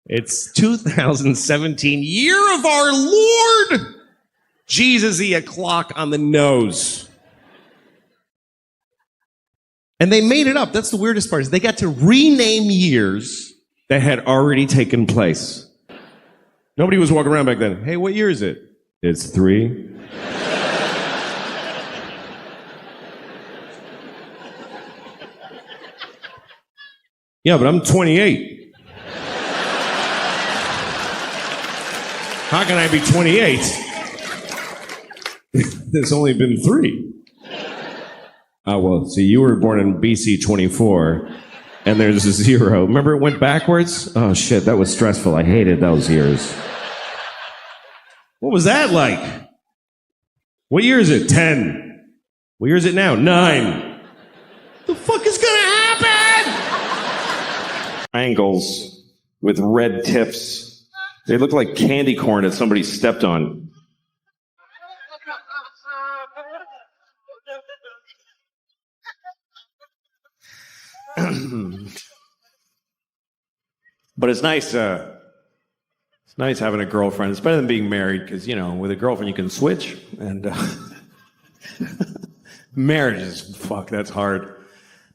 It's 2017, year of our Lord. Jesus-y, a clock on the nose. And they made it up. That's the weirdest part, is they got to rename years that had already taken place. Nobody was walking around back then. Hey, what year is it? It's 3. Yeah, but I'm 28. How can I be 28? There's only been 3. Oh, well, so you were born in BC 24, and there's a 0. Remember it went backwards? Oh, shit, that was stressful. I hated those years. What was that like? What year is it? 10. What year is it now? 9. The fuck is gonna happen? Angles with red tips. They look like candy corn that somebody stepped on. But it's nice having a girlfriend. It's better than being married because, you know, with a girlfriend you can switch. And marriage is, fuck, that's hard.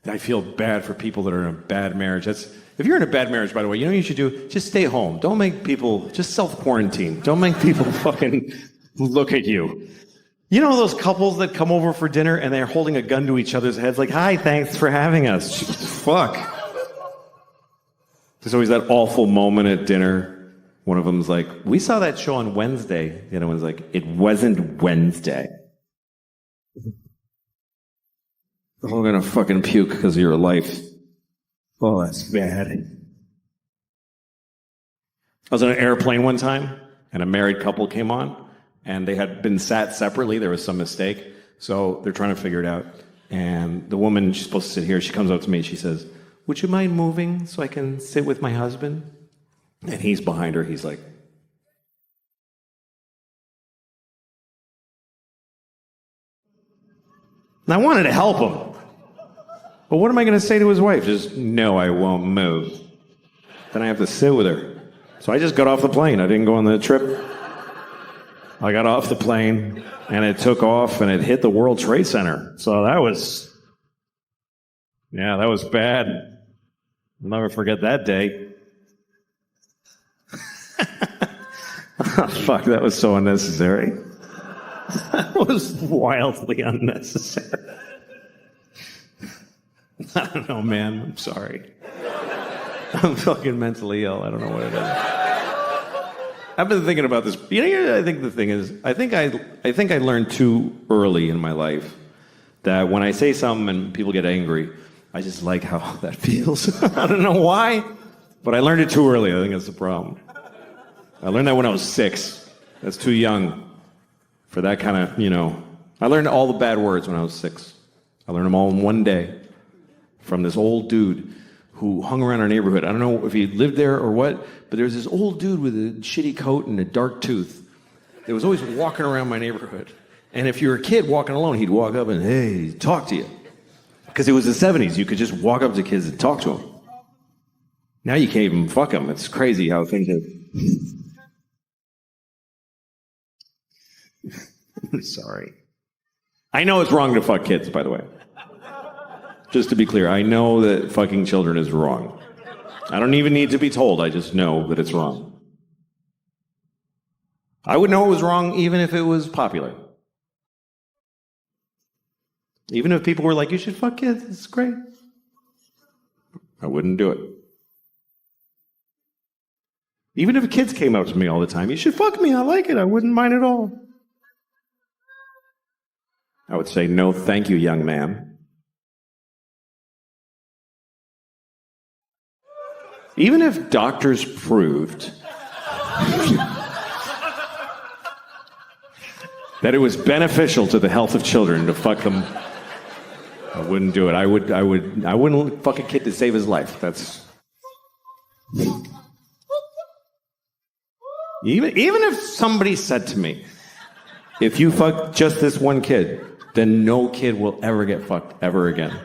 I feel bad for people that are in a bad marriage. If you're in a bad marriage, by the way, you know what you should do? Just stay home. Don't make people, just self-quarantine. Don't make people fucking look at you. You know those couples that come over for dinner and they're holding a gun to each other's heads like, hi, thanks for having us. Fuck. There's always that awful moment at dinner. One of them's like, we saw that show on Wednesday. The other one's like, it wasn't Wednesday. They're all gonna fucking puke because of your life. Oh, that's bad. I was on an airplane one time, and a married couple came on, and they had been sat separately. There was some mistake, so they're trying to figure it out. And the woman, she's supposed to sit here, she comes up to me and she says, would you mind moving so I can sit with my husband? And he's behind her, he's like, and I wanted to help him. But what am I going to say to his wife? Just, no, I won't move. Then I have to sit with her. So I just got off the plane. I didn't go on the trip. I got off the plane, and it took off, and it hit the World Trade Center. So that was bad. I'll never forget that day. Oh, fuck, that was so unnecessary. That was wildly unnecessary. I don't know, man. I'm sorry. I'm fucking mentally ill. I don't know what it is. I've been thinking about this. You know, I think the thing is, I think I learned too early in my life that when I say something and people get angry, I just like how that feels. I don't know why, but I learned it too early. I think that's the problem. I learned that when I was 6. That's too young for that kind of, you know. I learned all the bad words when I was 6. I learned them all in one day from this old dude who hung around our neighborhood. I don't know if he lived there or what, but there was this old dude with a shitty coat and a dark tooth that was always walking around my neighborhood. And if you were a kid walking alone, he'd walk up and, hey, talk to you. Because it was the 70s. You could just walk up to kids and talk to them. Now you can't even fuck them. It's crazy how things have... I'm sorry. I know it's wrong to fuck kids, by the way. Just to be clear, I know that fucking children is wrong. I don't even need to be told. I just know that it's wrong. I would know it was wrong even if it was popular. Even if people were like, you should fuck kids, it's great. I wouldn't do it. Even if kids came up to me all the time, you should fuck me, I like it, I wouldn't mind at all. I would say, no, thank you, young man. Even if doctors proved that it was beneficial to the health of children to fuck them, I wouldn't do it. I wouldn't fuck a kid to save his life. That's... Even if somebody said to me, if you fuck just this one kid, then no kid will ever get fucked ever again.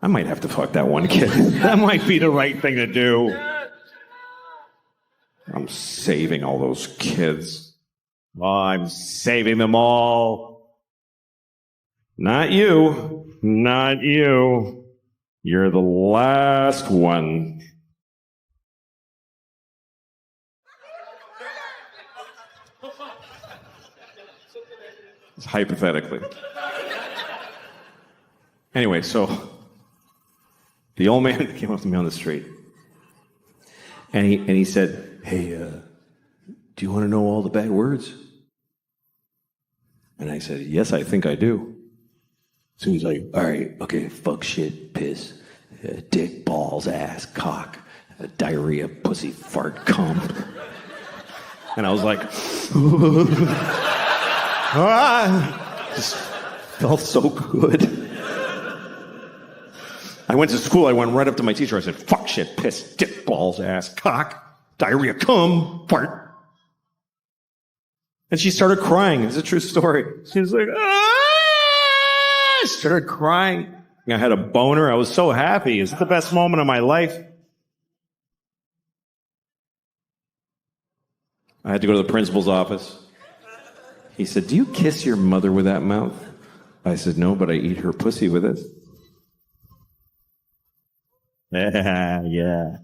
I might have to fuck that one kid. That might be the right thing to do. I'm saving all those kids. I'm saving them all. Not you. Not you. You're the last one. Hypothetically. Anyway, so the old man came up to me on the street, and he said, "Hey, do you want to know all the bad words?" And I said, "Yes, I think I do." So he's like, "All right, okay, fuck, shit, piss, dick, balls, ass, cock, diarrhea, pussy, fart, cum." And I was like, just felt so good. I went to school, I went right up to my teacher, I said, "Fuck, shit, piss, dick, balls, ass, cock, diarrhea, cum, fart." And she started crying. It's a true story. She was like, "Ah!" She started crying. I had a boner. I was so happy. It's the best moment of my life. I had to go to the principal's office. He said, "Do you kiss your mother with that mouth?" I said, "No, but I eat her pussy with it." Yeah. Yeah.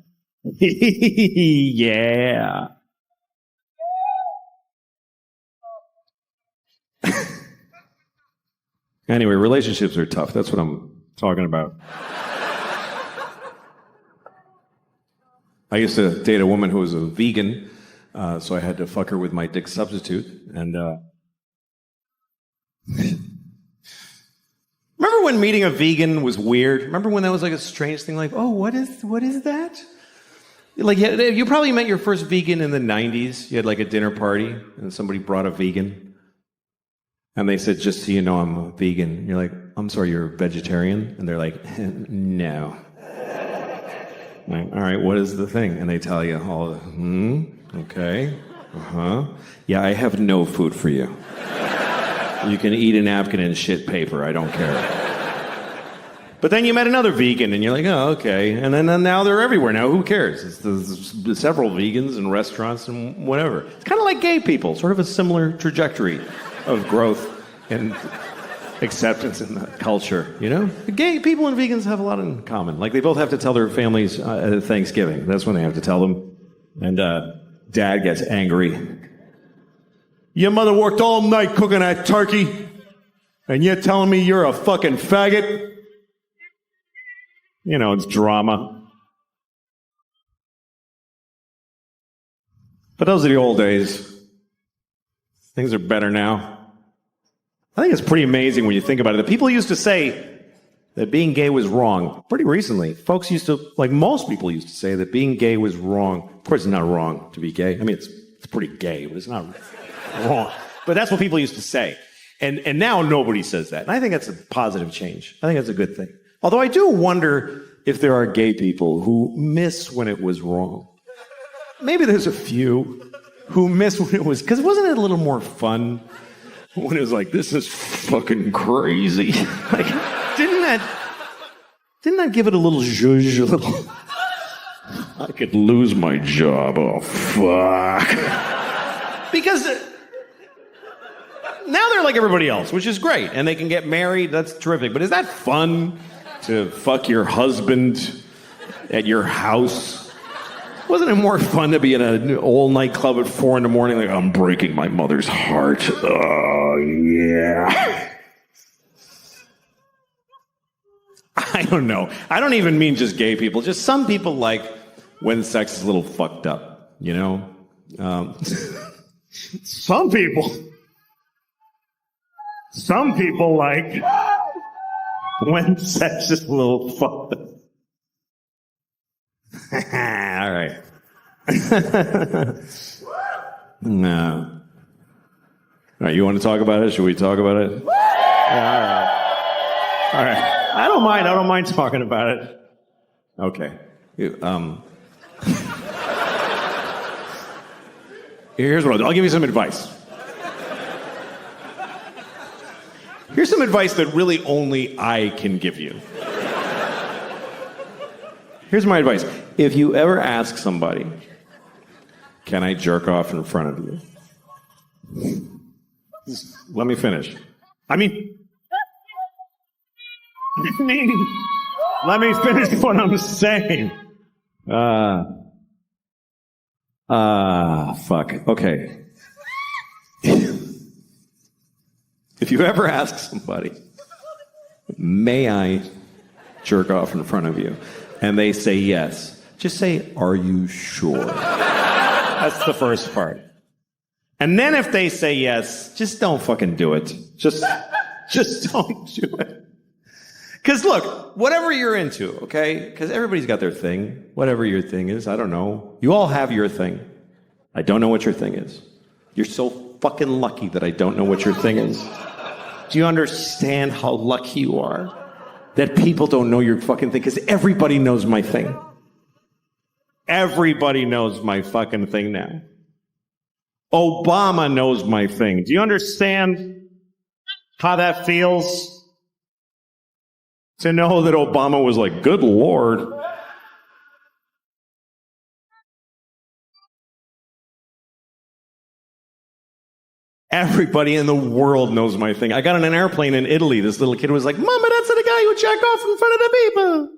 Anyway, relationships are tough. That's what I'm talking about. I used to date a woman who was a vegan, so I had to fuck her with my dick substitute. And remember when meeting a vegan was weird? Remember when that was like a strange thing? Like, oh, what is that? Like, you probably met your first vegan in the 90s. You had like a dinner party, and somebody brought a vegan. And they said, "Just so you know, I'm a vegan." And you're like, "I'm sorry, you're a vegetarian?" And they're like, "No." Like, all right, what is the thing? And they tell you all, okay, yeah, I have no food for you. You can eat a napkin and shit paper, I don't care. But then you met another vegan, and you're like, oh, okay. And then now they're everywhere. Now, who cares? There's several vegans in restaurants and whatever. It's kind of like gay people, sort of a similar trajectory of growth and acceptance in the culture, you know? Gay people and vegans have a lot in common. Like, they both have to tell their families at Thanksgiving. That's when they have to tell them. And dad gets angry. "Your mother worked all night cooking that turkey, and you're telling me you're a fucking faggot?" You know, it's drama. But those are the old days. Things are better now. I think it's pretty amazing when you think about it. The people used to say that being gay was wrong. Pretty recently, folks used to, like most people used to say that being gay was wrong. Of course, it's not wrong to be gay. I mean, it's pretty gay, but it's not wrong. But that's what people used to say. And now nobody says that. And I think that's a positive change. I think that's a good thing. Although I do wonder if there are gay people who miss when it was wrong. Maybe there's a few who miss when it was, because wasn't it a little more fun when it was like, this is fucking crazy? Like, didn't that give it a little zhuzh, a little, I could lose my job, oh fuck. Because now they're like everybody else, which is great, and they can get married, that's terrific, but is that fun to fuck your husband at your house? Wasn't it more fun to be in an old nightclub at 4 a.m, like, I'm breaking my mother's heart? Oh, yeah. I don't know. I don't even mean just gay people. Just some people like when sex is a little fucked up, you know? Some people like when sex is a little fucked up. All right. No. All right, you want to talk about it? Should we talk about it? Yeah, all right. I don't mind talking about it. Okay. Here's what I'll do. I'll give you some advice. Here's some advice that really only I can give you. Here's my advice. If you ever ask somebody Can I jerk off in front of you? Let me finish. I mean, let me finish what I'm saying. Fuck. Okay. If you ever ask somebody, may I jerk off in front of you? And they say yes. Just say, are you sure? That's the first part. And then if they say yes, just don't fucking do it. Just don't do it. Because look, whatever you're into, okay? Because everybody's got their thing. Whatever your thing is, I don't know. You all have your thing. I don't know what your thing is. You're so fucking lucky that I don't know what your thing is. Do you understand how lucky you are that people don't know your fucking thing? Because everybody knows my thing. Everybody knows my fucking thing now. Obama knows my thing. Do you understand how that feels? To know that Obama was like, good Lord. Everybody in the world knows my thing. I got on an airplane in Italy. This little kid was like, Mama, that's the guy who jacked off in front of the people.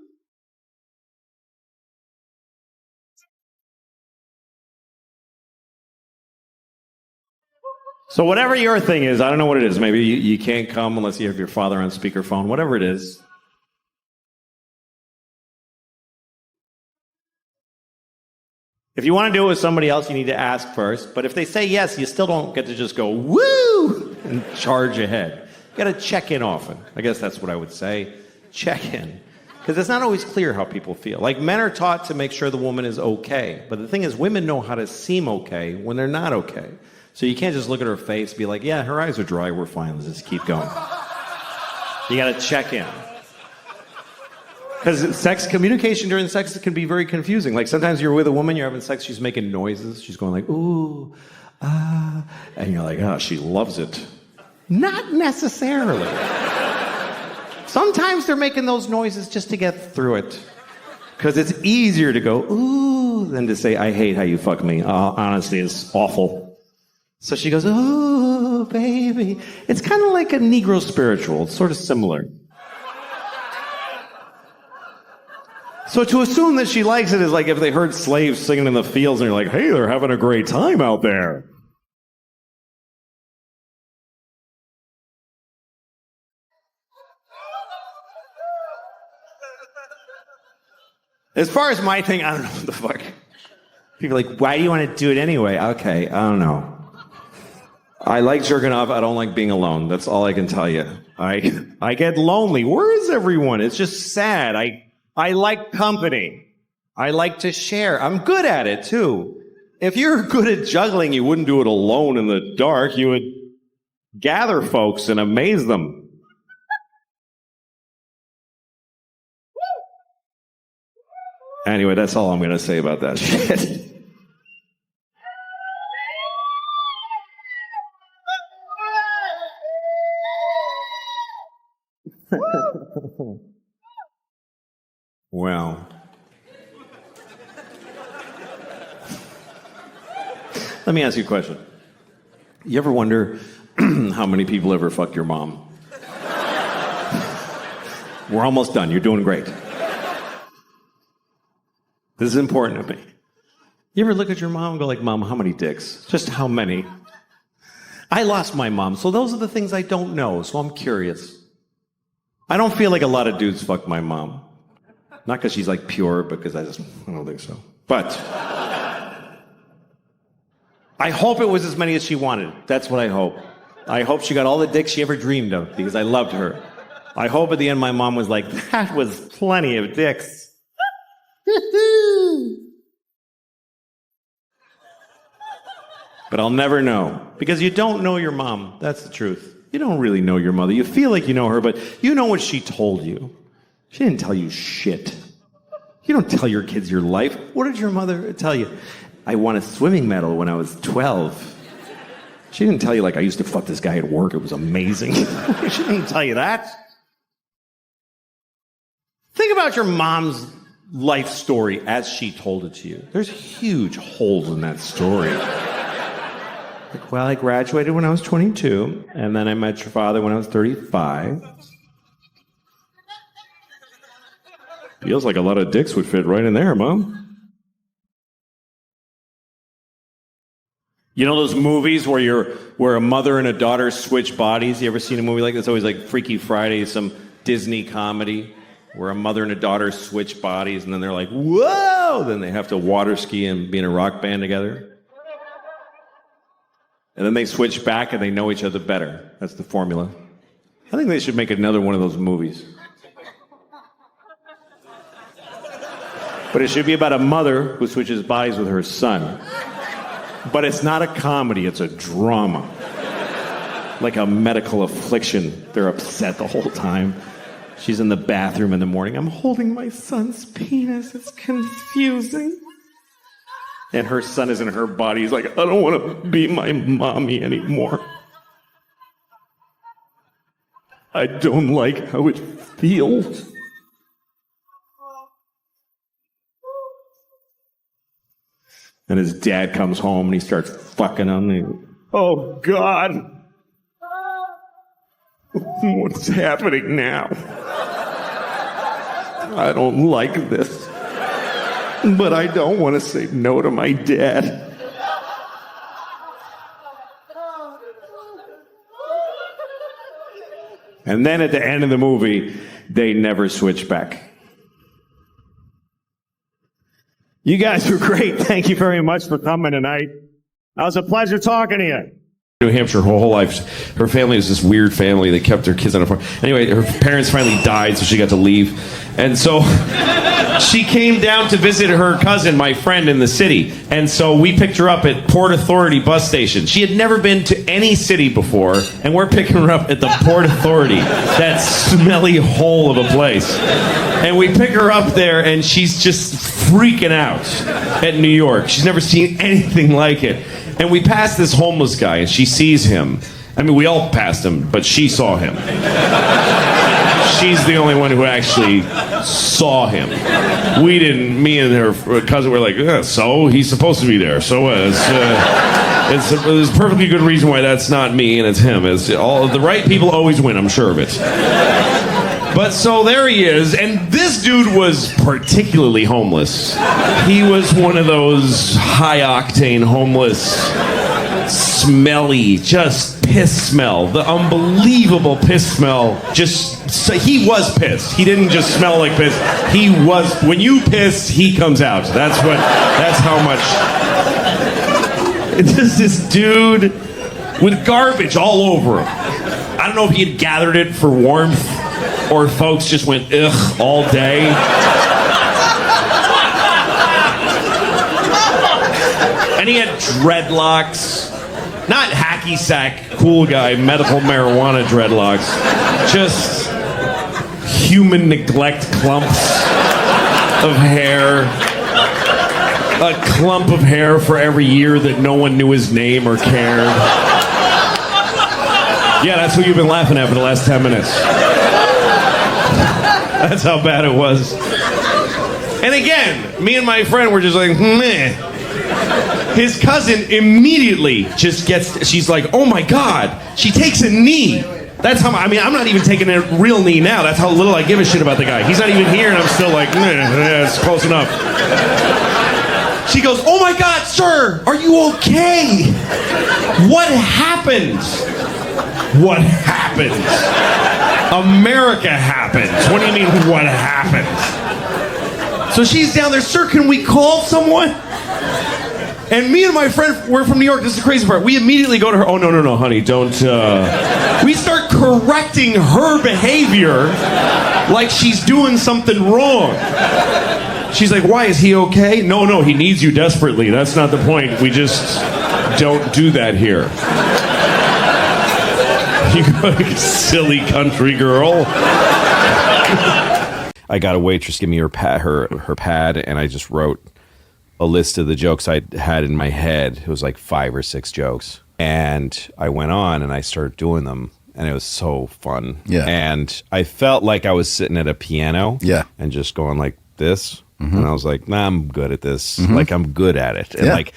So whatever your thing is, I don't know what it is. Maybe you can't come unless you have your father on speakerphone. Whatever it is. If you want to do it with somebody else, you need to ask first. But if they say yes, you still don't get to just go, woo, and charge ahead. You got to check in often. I guess that's what I would say. Check in. Because it's not always clear how people feel. Like, men are taught to make sure the woman is okay. But the thing is, women know how to seem okay when they're not okay. So you can't just look at her face and be like, yeah, her eyes are dry, we're fine, let's just keep going. You got to check in. Because communication during sex can be very confusing. Like, sometimes you're with a woman, you're having sex, she's making noises, she's going like, ooh, and you're like, oh, she loves it. Not necessarily. Sometimes they're making those noises just to get through it. Because it's easier to go, ooh, than to say, I hate how you fuck me. Honestly, it's awful. So she goes, ooh, baby. It's kind of like a Negro spiritual. It's sort of similar. So to assume that she likes it is like if they heard slaves singing in the fields and you're like, hey, they're having a great time out there. As far as my thing, I don't know what the fuck. People are like, why do you want to do it anyway? Okay, I don't know. I like jerking off. I don't like being alone. That's all I can tell you. I get lonely. Where is everyone? It's just sad. I like company. I like to share. I'm good at it, too. If you're good at juggling, you wouldn't do it alone in the dark. You would gather folks and amaze them. Anyway, that's all I'm going to say about that shit. Well, let me ask you a question. You ever wonder how many people ever fucked your mom? We're almost done. You're doing great. This is important to me. You ever look at your mom and go like, Mom, how many dicks? Just how many? I lost my mom, so those are the things I don't know, so I'm curious. I don't feel like a lot of dudes fuck my mom. Not because she's like pure, because I don't think so. But I hope it was as many as she wanted. That's what I hope. I hope she got all the dicks she ever dreamed of, because I loved her. I hope at the end my mom was like, that was plenty of dicks. But I'll never know, because you don't know your mom. That's the truth. You don't really know your mother. You feel like you know her, but you know what she told you. She didn't tell you shit. You don't tell your kids your life. What did your mother tell you? I won a swimming medal when I was 12. She didn't tell you, like, I used to fuck this guy at work. It was amazing. She didn't tell you that. Think about your mom's life story as she told it to you. There's huge holes in that story. Like, well, I graduated when I was 22, and then I met your father when I was 35. Feels like a lot of dicks would fit right in there, Mom. You know those movies where a mother and a daughter switch bodies? You ever seen a movie like this? Always like Freaky Friday, some Disney comedy where a mother and a daughter switch bodies, and then they're like, whoa! Then they have to water ski and be in a rock band together. And then they switch back and they know each other better. That's the formula. I think they should make another one of those movies. But it should be about a mother who switches bodies with her son. But it's not a comedy, it's a drama. Like a medical affliction. They're upset the whole time. She's in the bathroom in the morning. I'm holding my son's penis. It's confusing. And her son is in her body. He's like, I don't want to be my mommy anymore. I don't like how it feels. And his dad comes home and he starts fucking him. Oh, God. What's happening now? I don't like this. But I don't want to say no to my dad. And then at the end of the movie, they never switch back. You guys were great. Thank you very much for coming tonight. It was a pleasure talking to you. New Hampshire her whole life. Her family was this weird family. They kept their kids on a farm. Anyway, her parents finally died, so she got to leave. And so she came down to visit her cousin, my friend, in the city. And so we picked her up at Port Authority bus station. She had never been to any city before, and we're picking her up at the Port Authority, that smelly hole of a place. And we pick her up there, and she's just freaking out at New York. She's never seen anything like it. And we passed this homeless guy, and she sees him. I mean, we all passed him, but she saw him. She's the only one who actually saw him. We didn't. Me and her cousin were like, so? He's supposed to be there. So there's a perfectly good reason why that's not me and it's him. It's all the right people always win, I'm sure of it. But so there he is, and this dude was particularly homeless. He was one of those high-octane homeless, smelly, just piss smell. The unbelievable piss smell. So he was pissed. He didn't just smell like piss. He was, when you piss, he comes out. That's how much. It's just this dude with garbage all over him. I don't know if he had gathered it for warmth, or folks just went, ugh, all day. And he had dreadlocks. Not hacky sack, cool guy, medical marijuana dreadlocks. Just human neglect clumps of hair. A clump of hair for every year that no one knew his name or cared. Yeah, that's what you've been laughing at for the last 10 minutes. That's how bad it was. And again, me and my friend were just like, meh. His cousin immediately just gets, she's like, oh my God, she takes a knee. That's how, I mean, I'm not even taking a real knee now. That's how little I give a shit about the guy. He's not even here and I'm still like, yeah, it's close enough. She goes, oh my God, sir, are you okay? What happened? What happened? America happened. What do you mean, what happened? So she's down there, sir, can we call someone? And me and my friend, we're from New York, this is the crazy part. We immediately go to her, oh, no, honey, don't, We start correcting her behavior like she's doing something wrong. She's like, why, is he okay? No, he needs you desperately. That's not the point. We just don't do that here. You silly country girl. I got a waitress give me her pad, and I just wrote a list of the jokes I had in my head. It was like 5 or 6 jokes. And I went on and I started doing them, and it was so fun. Yeah. And I felt like I was sitting at a piano. Yeah. And just going like this. And I was like, nah, I'm good at this. Like, I'm good at it. And like,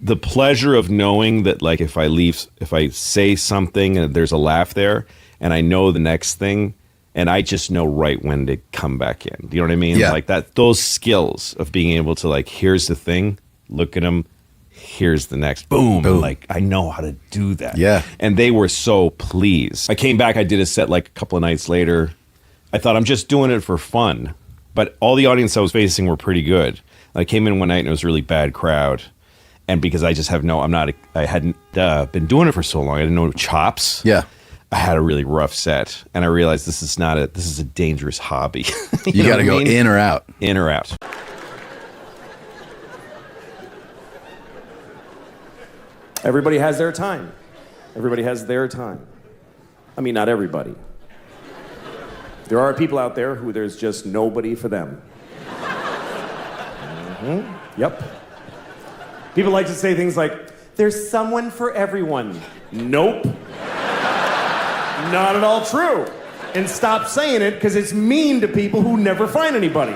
the pleasure of knowing that, like, if I say something and there's a laugh there, and I know the next thing, and I just know right when to come back in. Do you know what I mean? Yeah. Like those skills of being able to, like, here's the thing, look at them, here's the next, boom. Boom. Like, I know how to do that. Yeah. And they were so pleased. I came back, I did a set like a couple of nights later. I thought, I'm just doing it for fun. But all the audience I was facing were pretty good. I came in one night and it was a really bad crowd. And because I just I hadn't been doing it for so long, I didn't know chops. Yeah. I had a really rough set. And I realized this is a dangerous hobby. You got to go in or out. In or out. Everybody has their time. Everybody has their time. I mean, not everybody. There are people out there who there's just nobody for them. Yep. People like to say things like, there's someone for everyone. Nope. Not at all true. And stop saying it because it's mean to people who never find anybody.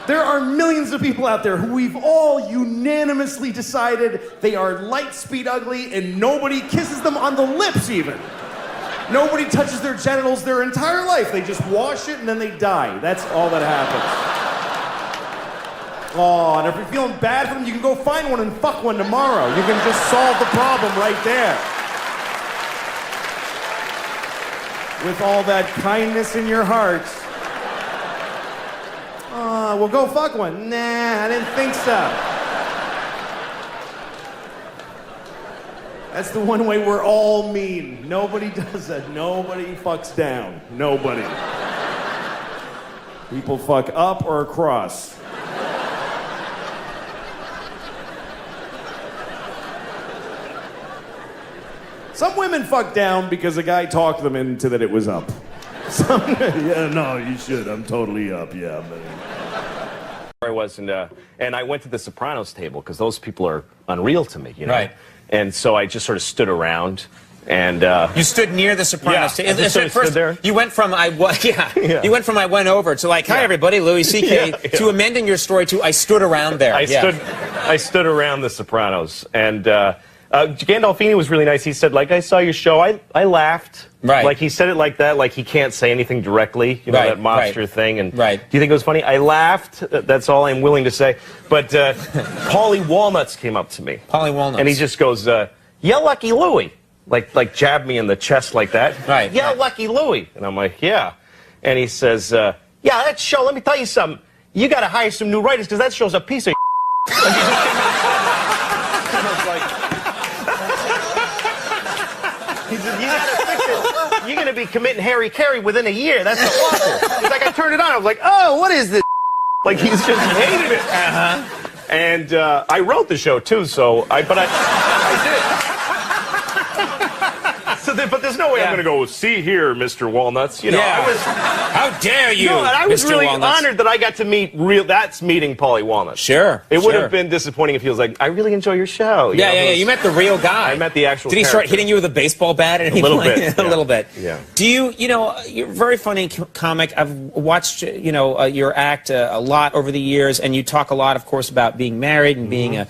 There are millions of people out there who we've all unanimously decided they are light speed ugly and nobody kisses them on the lips even. Nobody touches their genitals their entire life. They just wash it and then they die. That's all that happens. Oh, and if you're feeling bad for them, you can go find one and fuck one tomorrow. You can just solve the problem right there. With all that kindness in your heart. Oh, well, go fuck one. Nah, I didn't think so. That's the one way we're all mean. Nobody does that. Nobody fucks down. Nobody. People fuck up or across. Some women fuck down because a guy talked them into that it was up. Yeah, no, you should. I'm totally up, yeah. I was, and I went to the Sopranos table because those people are unreal to me, you know? Right. And so I just sort of stood around, and you stood near the Sopranos. Yeah, I just sort of stood there. You went from I went over to like, hi everybody, Louis C.K. to amending your story to I stood around there. I stood around the Sopranos, and Gandolfini was really nice. He said, like, I saw your show. I laughed. Right. Like, he said it like that, like he can't say anything directly, you know, that mobster thing. And right. Do you think it was funny? I laughed. That's all I'm willing to say. But Paulie Walnuts came up to me. Paulie Walnuts. And he just goes, yeah, Lucky Louie. Like jabbed me in the chest like that. Right. Yeah, Lucky Louie. And I'm like, yeah. And he says, yeah, that show, let me tell you something. You got to hire some new writers because that show's a piece of He said, you gotta fix it. You're gonna be committing Harry Carey within a year. That's so awful. He's like, I turned it on. I was like, oh, what is this? Like, he's just hated it. And I wrote the show too, so I did. But there's no way I'm gonna go, see here, Mr. Walnuts. You know, how dare you? No, and I was Mr. really Walnuts. honored that I got to meet that's meeting Paulie Walnuts. Sure. It would have been disappointing if he was like, I really enjoy your show. Yeah. You met the real guy. I met the actual Did he start hitting you with a baseball bat? A little bit. A little bit. Yeah. Do you know, you're a very funny comic. I've watched, your act a lot over the years, and you talk a lot, of course, about being married and being a,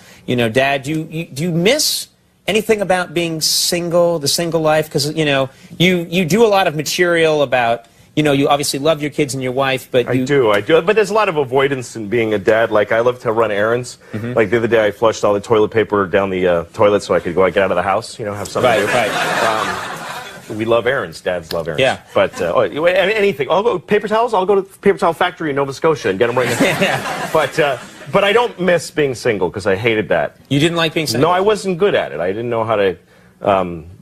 dad. Do you miss anything about being single, the single life? Because, you do a lot of material about, you obviously love your kids and your wife, but I do. But there's a lot of avoidance in being a dad. Like, I love to run errands. Like, the other day, I flushed all the toilet paper down the toilet so I could get out of the house, have something to do. Right. We love errands. Dads love errands. Yeah. But anything. I'll go paper towels. I'll go to the paper towel factory in Nova Scotia and get them right now. But I don't miss being single because I hated that. You didn't like being single? No, I wasn't good at it. I didn't know how to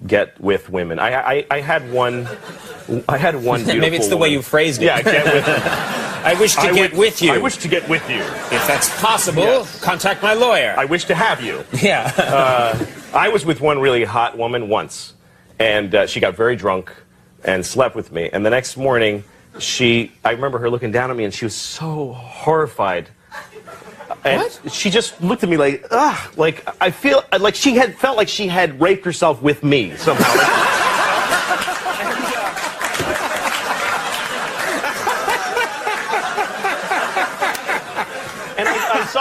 get with women. I had one beautiful Maybe it's the way you phrased it. Yeah, get with them. I wish to get with you. I wish to get with you. If that's possible, contact my lawyer. I wish to have you. Yeah. I was with one really hot woman once, and she got very drunk and slept with me. And the next morning, I remember her looking down at me, and she was so horrified. And what? She just looked at me like, ugh, like I feel like she had felt like she had raped herself with me somehow.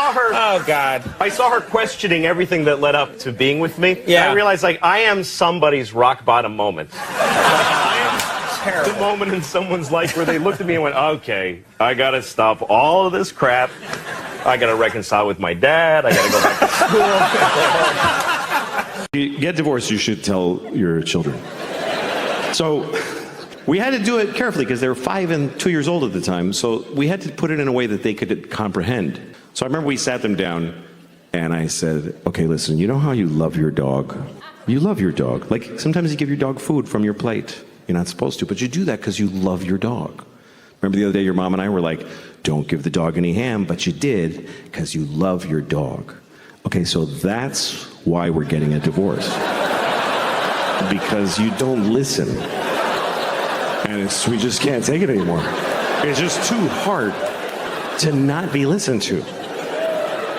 saw her. Oh, God. I saw her questioning everything that led up to being with me. Yeah. And I realized, like, I am somebody's rock bottom moment. The moment in someone's life where they looked at me and went, okay, I gotta stop all of this crap. I gotta reconcile with my dad. I gotta go back to school. You get divorced, you should tell your children. So we had to do it carefully because they were 5 and 2 years old at the time. So we had to put it in a way that they could comprehend. So I remember we sat them down and I said, okay, listen, you know how you love your dog? You love your dog. Like sometimes you give your dog food from your plate. You're not supposed to, but you do that because you love your dog. Remember the other day your mom and I were like, don't give the dog any ham, but you did because you love your dog. Okay, so that's why we're getting a divorce. Because you don't listen. And we just can't take it anymore. It's just too hard to not be listened to.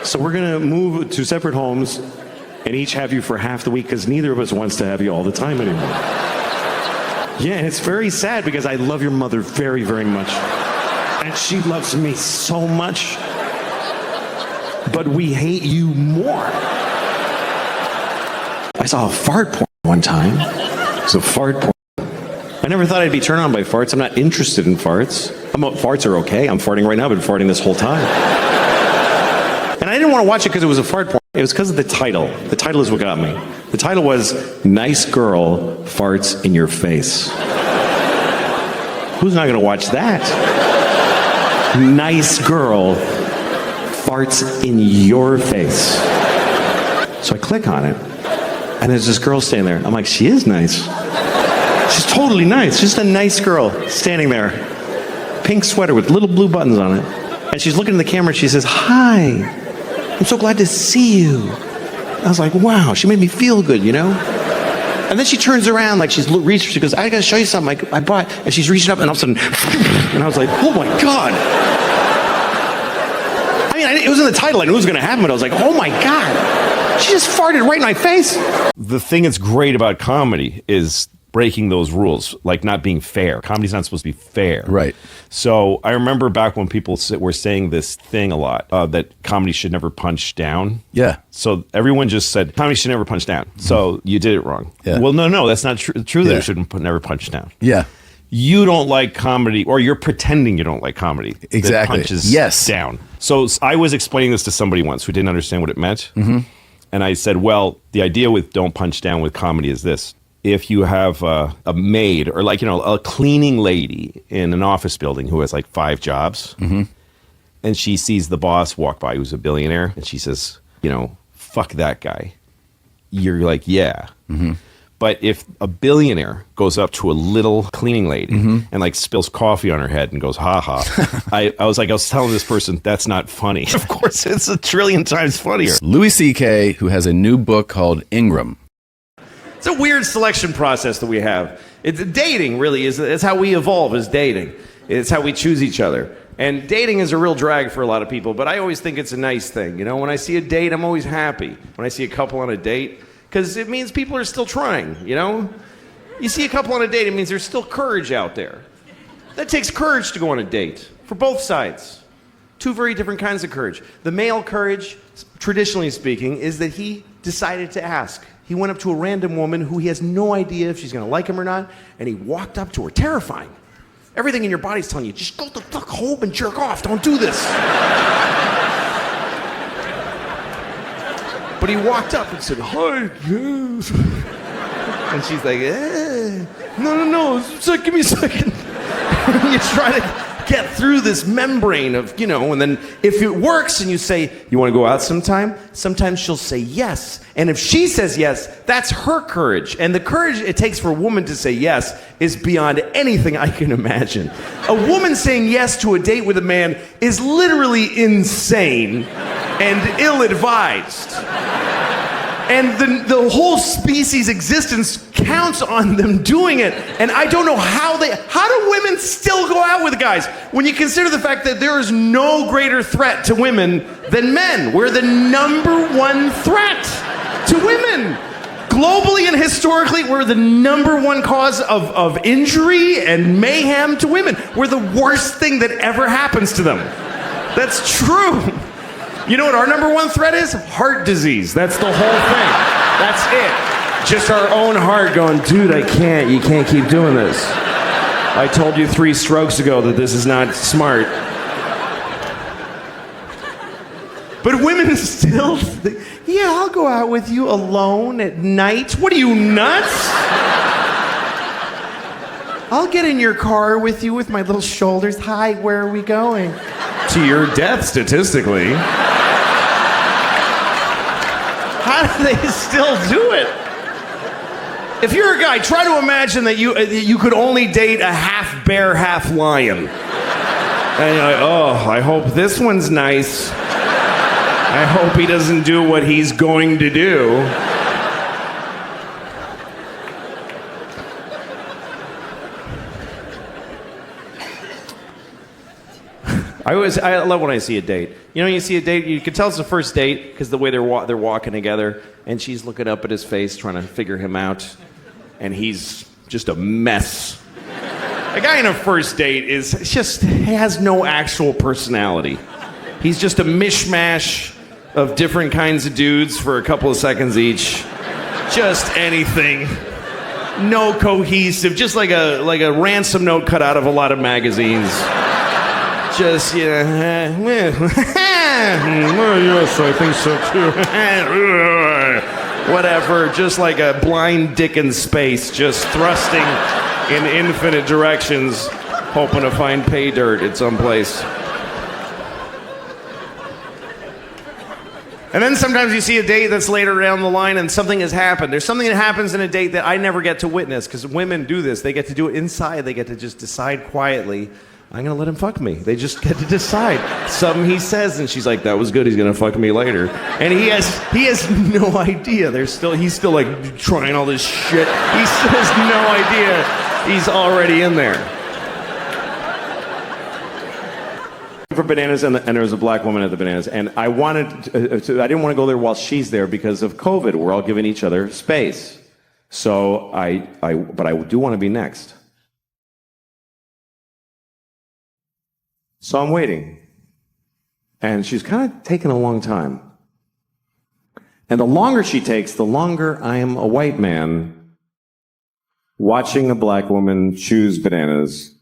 So we're going to move to separate homes and each have you for half the week because neither of us wants to have you all the time anymore. Yeah, and it's very sad because I love your mother very, very much. And she loves me so much. But we hate you more. I saw a fart porn one time. It was a fart porn. I never thought I'd be turned on by farts. I'm not interested in farts. Farts are okay. I'm farting right now. I've been farting this whole time. And I didn't want to watch it because it was a fart porn. It was because of the title. The title is what got me. The title was, Nice Girl Farts in Your Face. Who's not going to watch that? Nice girl farts in your face. So I click on it, and there's this girl standing there. I'm like, she is nice. She's totally nice. Just a nice girl standing there. Pink sweater with little blue buttons on it. And she's looking at the camera and she says, hi, I'm so glad to see you. I was like, wow, she made me feel good, you know? And then she turns around like she's reaching, she goes, I gotta show you something I bought. And she's reaching up and all of a sudden, and I was like, oh my God. I mean, it was in the title, I knew it was gonna happen, but I was like, oh my God. She just farted right in my face. The thing that's great about comedy is breaking those rules, like not being fair. Comedy's not supposed to be fair. Right. So I remember back when people were saying this thing a lot, that comedy should never punch down. Yeah. So everyone just said, comedy should never punch down. So you did it wrong. Yeah. Well, no, that's not true. True that Yeah. it shouldn't never punch down. Yeah. You don't like comedy, or you're pretending you don't like comedy. Exactly. That punches Yes. down. So I was explaining this to somebody once who didn't understand what it meant. Mm-hmm. And I said, well, the idea with don't punch down with comedy is this. If you have a maid or a cleaning lady in an office building who has like 5 jobs, and she sees the boss walk by who's a billionaire, and she says, fuck that guy. You're like, yeah. Mm-hmm. But if a billionaire goes up to a little cleaning lady and like spills coffee on her head and goes, ha ha, I was telling this person, that's not funny. Of course, it's a trillion times funnier. Louis C.K., who has a new book called Ingram. It's a weird selection process that we have. It's dating, really, it's how we evolve as dating. It's how we choose each other. And dating is a real drag for a lot of people, but I always think it's a nice thing. When I see a date, I'm always happy. When I see a couple on a date, because it means people are still trying, You see a couple on a date, it means there's still courage out there. That takes courage to go on a date, for both sides. 2 very different kinds of courage. The male courage, traditionally speaking, is that he decided to ask. He went up to a random woman who he has no idea if she's going to like him or not, and he walked up to her, terrifying. Everything in your body's telling you, just go the fuck home and jerk off. Don't do this. But he walked up and said, hi, yes. And she's like, no, give me a second. You try to get through this membrane of, and then if it works and you say, you want to go out sometime? Sometimes she'll say yes. And if she says yes, that's her courage. And the courage it takes for a woman to say yes is beyond anything I can imagine. A woman saying yes to a date with a man is literally insane and ill-advised. And the whole species' existence counts on them doing it. And I don't know how do women still go out with guys when you consider the fact that there is no greater threat to women than men. We're the #1 threat to women. Globally and historically, we're the #1 cause of injury and mayhem to women. We're the worst thing that ever happens to them. That's true. You know what our number one threat is? Heart disease. That's the whole thing. That's it. Just our own heart going, dude, I can't. You can't keep doing this. I told you 3 strokes ago that this is not smart. But women still think, yeah, I'll go out with you alone at night. What are you, nuts? I'll get in your car with you with my little shoulders. Hi, where are we going? To your death, statistically. How do they still do it? If you're a guy, try to imagine that you could only date a half bear, half lion. And you're like, oh, I hope this one's nice. I hope he doesn't do what he's going to do. I love when I see a date. You know, you see a date, you can tell it's the first date because the way they're walking together, and she's looking up at his face, trying to figure him out, and he's just a mess. A guy in a first date has no actual personality. He's just a mishmash of different kinds of dudes for a couple of seconds each. Just anything. No cohesive, just like a ransom note cut out of a lot of magazines. Just, yes, I think so too. Whatever, just like a blind dick in space, just thrusting in infinite directions, hoping to find pay dirt at some place. And then sometimes you see a date that's later down the line and something has happened. There's something that happens in a date that I never get to witness, because women do this. They get to do it inside. They get to just decide quietly, I'm going to let him fuck me. They just get to decide. Something he says, and she's like, that was good, he's going to fuck me later. And he has no idea. He's still like trying all this shit. He still has no idea he's already in there. For bananas, and there was a black woman at the bananas, and I didn't want to go there while she's there because of COVID. We're all giving each other space. So but I do want to be next. So I'm waiting. And she's kind of taking a long time. And the longer she takes, the longer I am a white man watching a black woman choose bananas.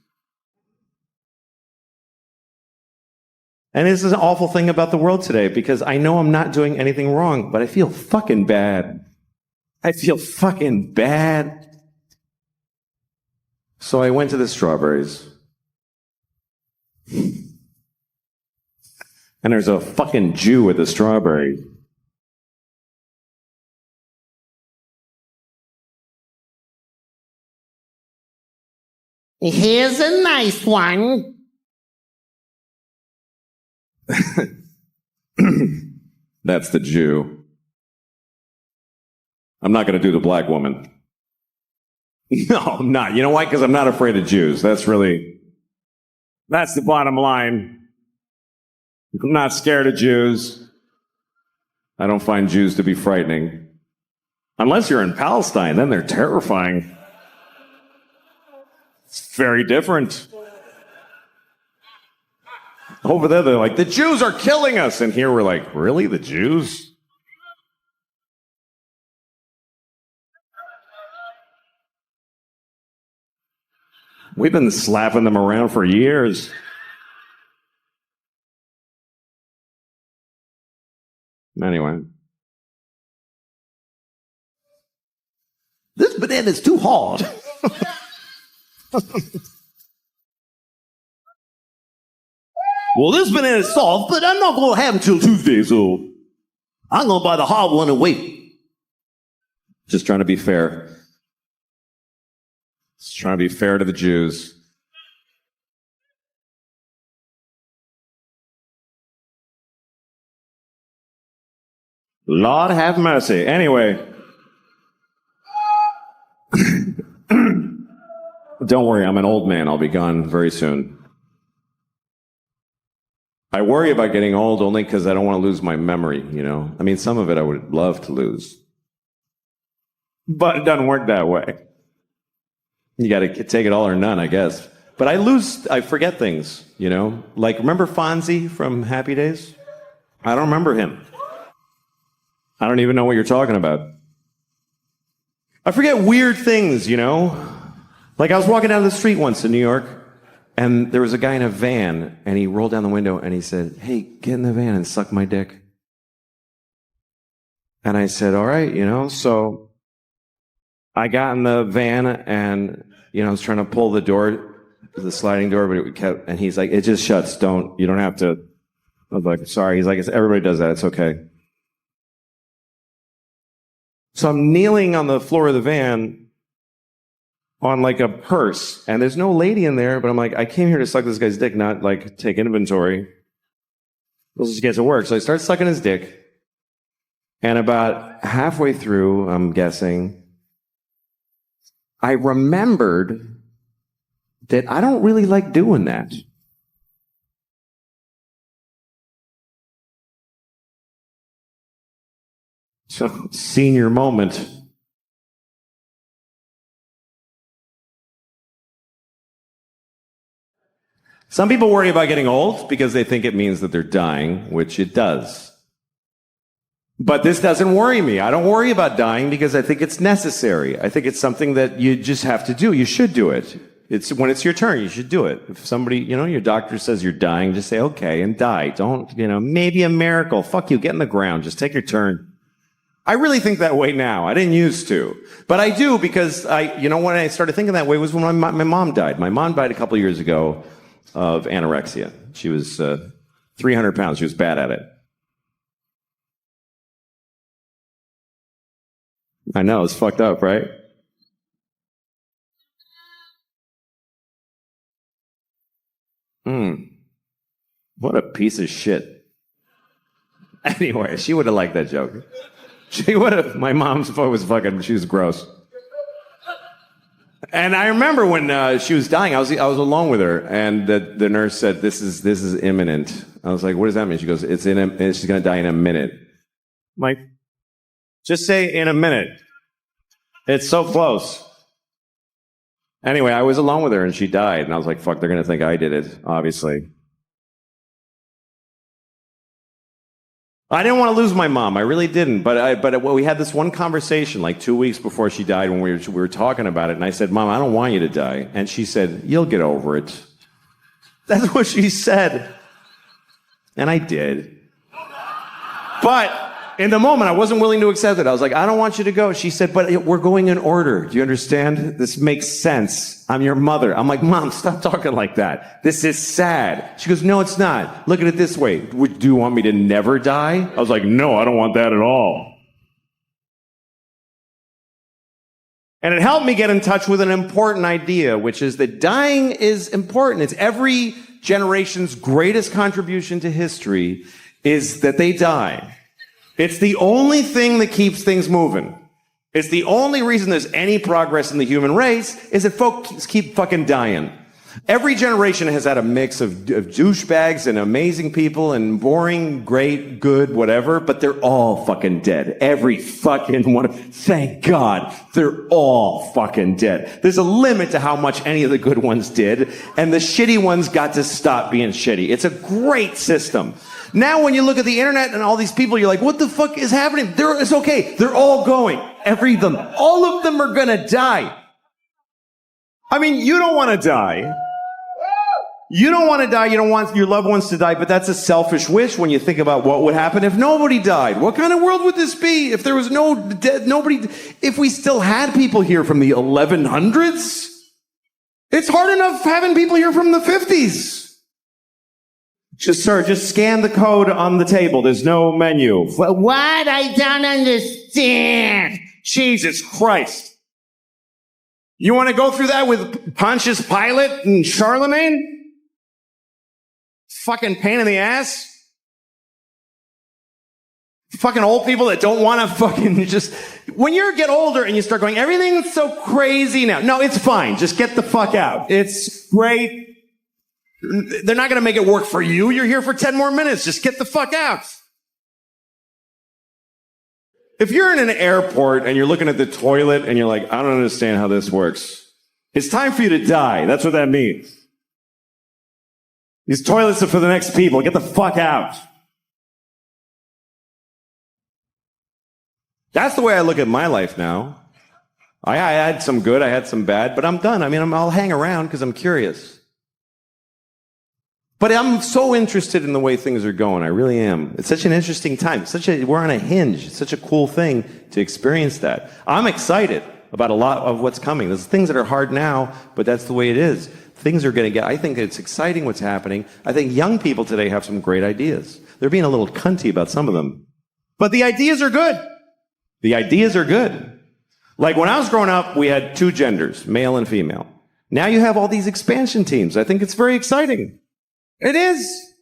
And this is an awful thing about the world today, because I know I'm not doing anything wrong, but I feel fucking bad. I feel fucking bad. So I went to the strawberries. And there's a fucking Jew with a strawberry. Here's a nice one. That's the Jew. I'm not going to do the black woman. No, I'm not. You know why? Because I'm not afraid of Jews. That's the bottom line. I'm not scared of Jews. I don't find Jews to be frightening. Unless you're in Palestine, then they're terrifying. It's very different. Over there, they're like, the Jews are killing us. And here we're like, really? The Jews? We've been slapping them around for years. Anyway. This banana's too hard. Well, this banana's soft, but I'm not going to have it till Tuesday, so I'm going to buy the hard one and wait. Just trying to be fair. Just trying to be fair to the Jews. Lord have mercy. Anyway. Don't worry, I'm an old man. I'll be gone very soon. I worry about getting old only because I don't want to lose my memory, you know? I mean, some of it I would love to lose. But it doesn't work that way. You got to take it all or none, I guess. But I forget things, you know? Like, remember Fonzie from Happy Days? I don't remember him. I don't even know what you're talking about. I forget weird things, you know? Like I was walking down the street once in New York, and there was a guy in a van, and he rolled down the window and he said, "Hey, get in the van and suck my dick." And I said, "All right," you know? So I got in the van and, you know, I was trying to pull the door, the sliding door, but it kept, and he's like, "It just shuts. You don't have to." I was like, "Sorry." He's like, "Everybody does that. It's okay." So I'm kneeling on the floor of the van on like a purse, and there's no lady in there, but I'm like, I came here to suck this guy's dick, not like take inventory. Let's just get to work. So I start sucking his dick, and about halfway through, I'm guessing, I remembered that I don't really like doing that. So, senior moment. Some people worry about getting old because they think it means that they're dying, which it does. But this doesn't worry me. I don't worry about dying because I think it's necessary. I think it's something that you just have to do. You should do it. It's when it's your turn, you should do it. If somebody, you know, your doctor says you're dying, just say, okay, and die. Don't, you know, maybe a miracle. Fuck you, get in the ground. Just take your turn. I really think that way now. I didn't used to. But I do because when I started thinking that way was when my mom died. My mom died a couple years ago of anorexia. She was 300 pounds. She was bad at it. I know, it's fucked up, right? What a piece of shit. Anyway, she would have liked that joke. She would have. My mom's was fucking, she was gross. And I remember when she was dying, I was alone with her, and the nurse said, this is imminent. I was like, what does that mean? She goes, she's going to die in a minute. I'm like, just say in a minute. It's so close. Anyway, I was alone with her, and she died, and I was like, fuck, they're going to think I did it, obviously. I didn't want to lose my mom. I really didn't. But we had this one conversation like 2 weeks before she died when we were talking about it. And I said, Mom, I don't want you to die. And she said, you'll get over it. That's what she said. And I did. But in the moment, I wasn't willing to accept it. I was like, I don't want you to go. She said, but we're going in order. Do you understand? This makes sense. I'm your mother. I'm like, Mom, stop talking like that. This is sad. She goes, no, it's not. Look at it this way. Do you want me to never die? I was like, no, I don't want that at all. And it helped me get in touch with an important idea, which is that dying is important. It's every generation's greatest contribution to history is that they die. It's the only thing that keeps things moving. It's the only reason there's any progress in the human race is that folks keep fucking dying. Every generation has had a mix of douchebags and amazing people and boring, great, good, whatever, but they're all fucking dead. Every fucking one. Thank God, they're all fucking dead. There's a limit to how much any of the good ones did, and the shitty ones got to stop being shitty. It's a great system. Now when you look at the internet and all these people, you're like, what the fuck is happening? It's okay. They're all going. All of them are gonna die. I mean, you don't want to die. You don't want to die. You don't want your loved ones to die, but that's a selfish wish when you think about what would happen if nobody died. What kind of world would this be if there was nobody, if we still had people here from the 1100s? It's hard enough having people here from the 50s. Just scan the code on the table. There's no menu. What? I don't understand. Jesus Christ. You want to go through that with Pontius Pilate and Charlemagne? Fucking pain in the ass. Fucking old people that don't want to fucking just... When you get older and you start going, everything's so crazy now. No, it's fine. Just get the fuck out. It's great. They're not going to make it work for you. You're here for 10 more minutes. Just get the fuck out. If you're in an airport and you're looking at the toilet and you're like, I don't understand how this works. It's time for you to die. That's what that means. These toilets are for the next people. Get the fuck out. That's the way I look at my life now. I had some good, I had some bad, but I'm done. I mean, I'll hang around because I'm curious. But I'm so interested in the way things are going. I really am. It's such an interesting time. We're on a hinge. It's such a cool thing to experience that. I'm excited about a lot of what's coming. There's things that are hard now, but that's the way it is. Things are going to get, I think it's exciting what's happening. I think young people today have some great ideas. They're being a little cunty about some of them. But the ideas are good. The ideas are good. Like when I was growing up, we had two genders, male and female. Now you have all these expansion teams. I think it's very exciting. It is.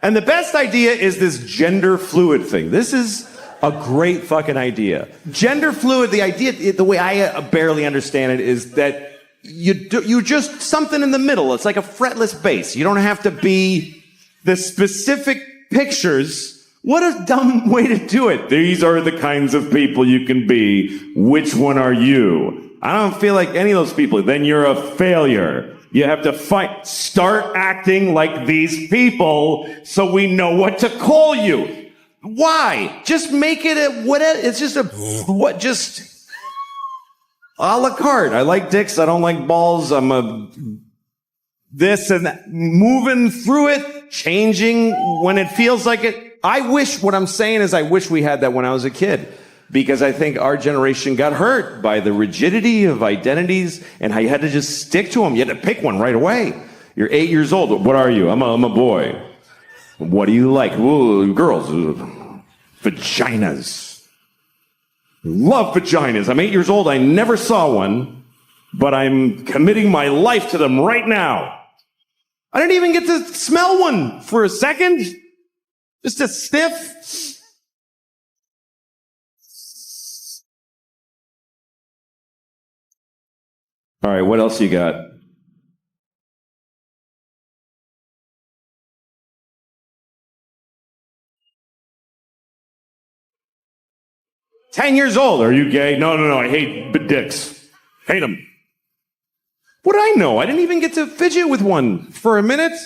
And the best idea is this gender fluid thing. This is a great fucking idea. Gender fluid, the idea, the way I barely understand it is that you just something in the middle. It's like a fretless bass. You don't have to be the specific pictures. What a dumb way to do it. These are the kinds of people you can be. Which one are you? I don't feel like any of those people. Then you're a failure. You have to start acting like these people so we know what to call you. Why? Just make it it's just a la carte. I like dicks. I don't like balls. I'm a this and that. Moving through it, changing when it feels like it. What I'm saying is I wish we had that when I was a kid. Because I think our generation got hurt by the rigidity of identities and how you had to just stick to them. You had to pick one right away. You're 8 years old. What are you? I'm a boy. What do you like? Ooh, girls. Vaginas. Love vaginas. I'm 8 years old. I never saw one, but I'm committing my life to them right now. I didn't even get to smell one for a second. Just a sniff. All right, what else you got? "10 years old. Are you gay?" No. I hate dicks. Hate them. What do I know? I didn't even get to fidget with one for a minute.